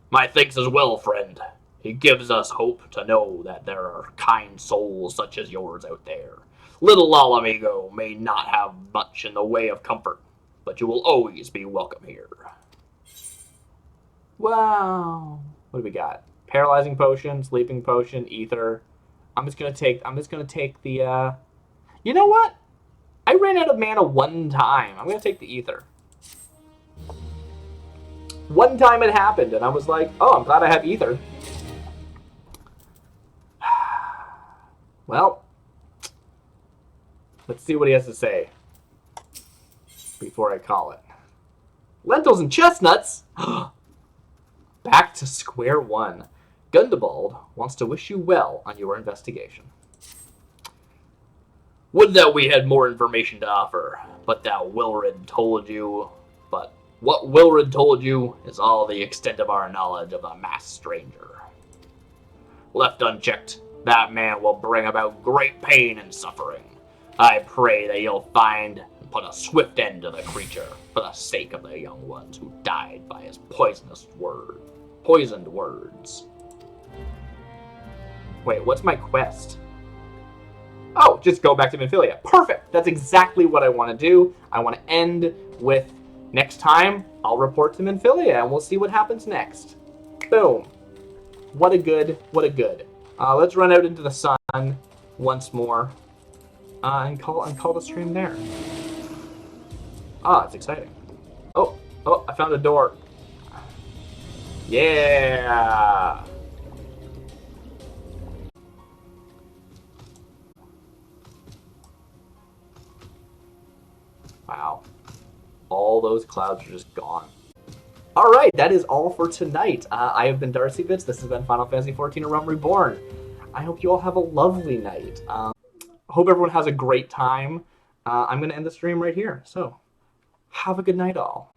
My thanks as well, friend. He gives us hope to know that there are kind souls such as yours out there. Little Amigo may not have much in the way of comfort, but you will always be welcome here. Wow. What do we got? Paralyzing potion, sleeping potion, ether. I'm just gonna take the you know what? I ran out of mana one time. I'm gonna take the ether. One time it happened, and I was like, oh, I'm glad I have ether. Well, let's see what he has to say before I call it. Lentils and chestnuts? Back to square one. Gundabald wants to wish you well on your investigation. Would that we had more information to offer, but what Wilred told you is all the extent of our knowledge of the masked stranger. Left unchecked, that man will bring about great pain and suffering. I pray that you'll find and put a swift end to the creature for the sake of the young ones who died by his poisoned words. Wait, what's my quest? Oh, just go back to Minfilia. Perfect! That's exactly what I want to do. I want to end with, next time, I'll report to Minfilia, and we'll see what happens next. Boom. What a good. Let's run out into the sun once more, and call the stream there. Ah, it's exciting. Oh, I found a door. Yeah! Wow. All those clouds are just gone. Alright, that is all for tonight. I have been DarcyBits. This has been Final Fantasy XIV: A Realm Reborn. I hope you all have a lovely night. Hope everyone has a great time. I'm going to end the stream right here. So, have a good night, all.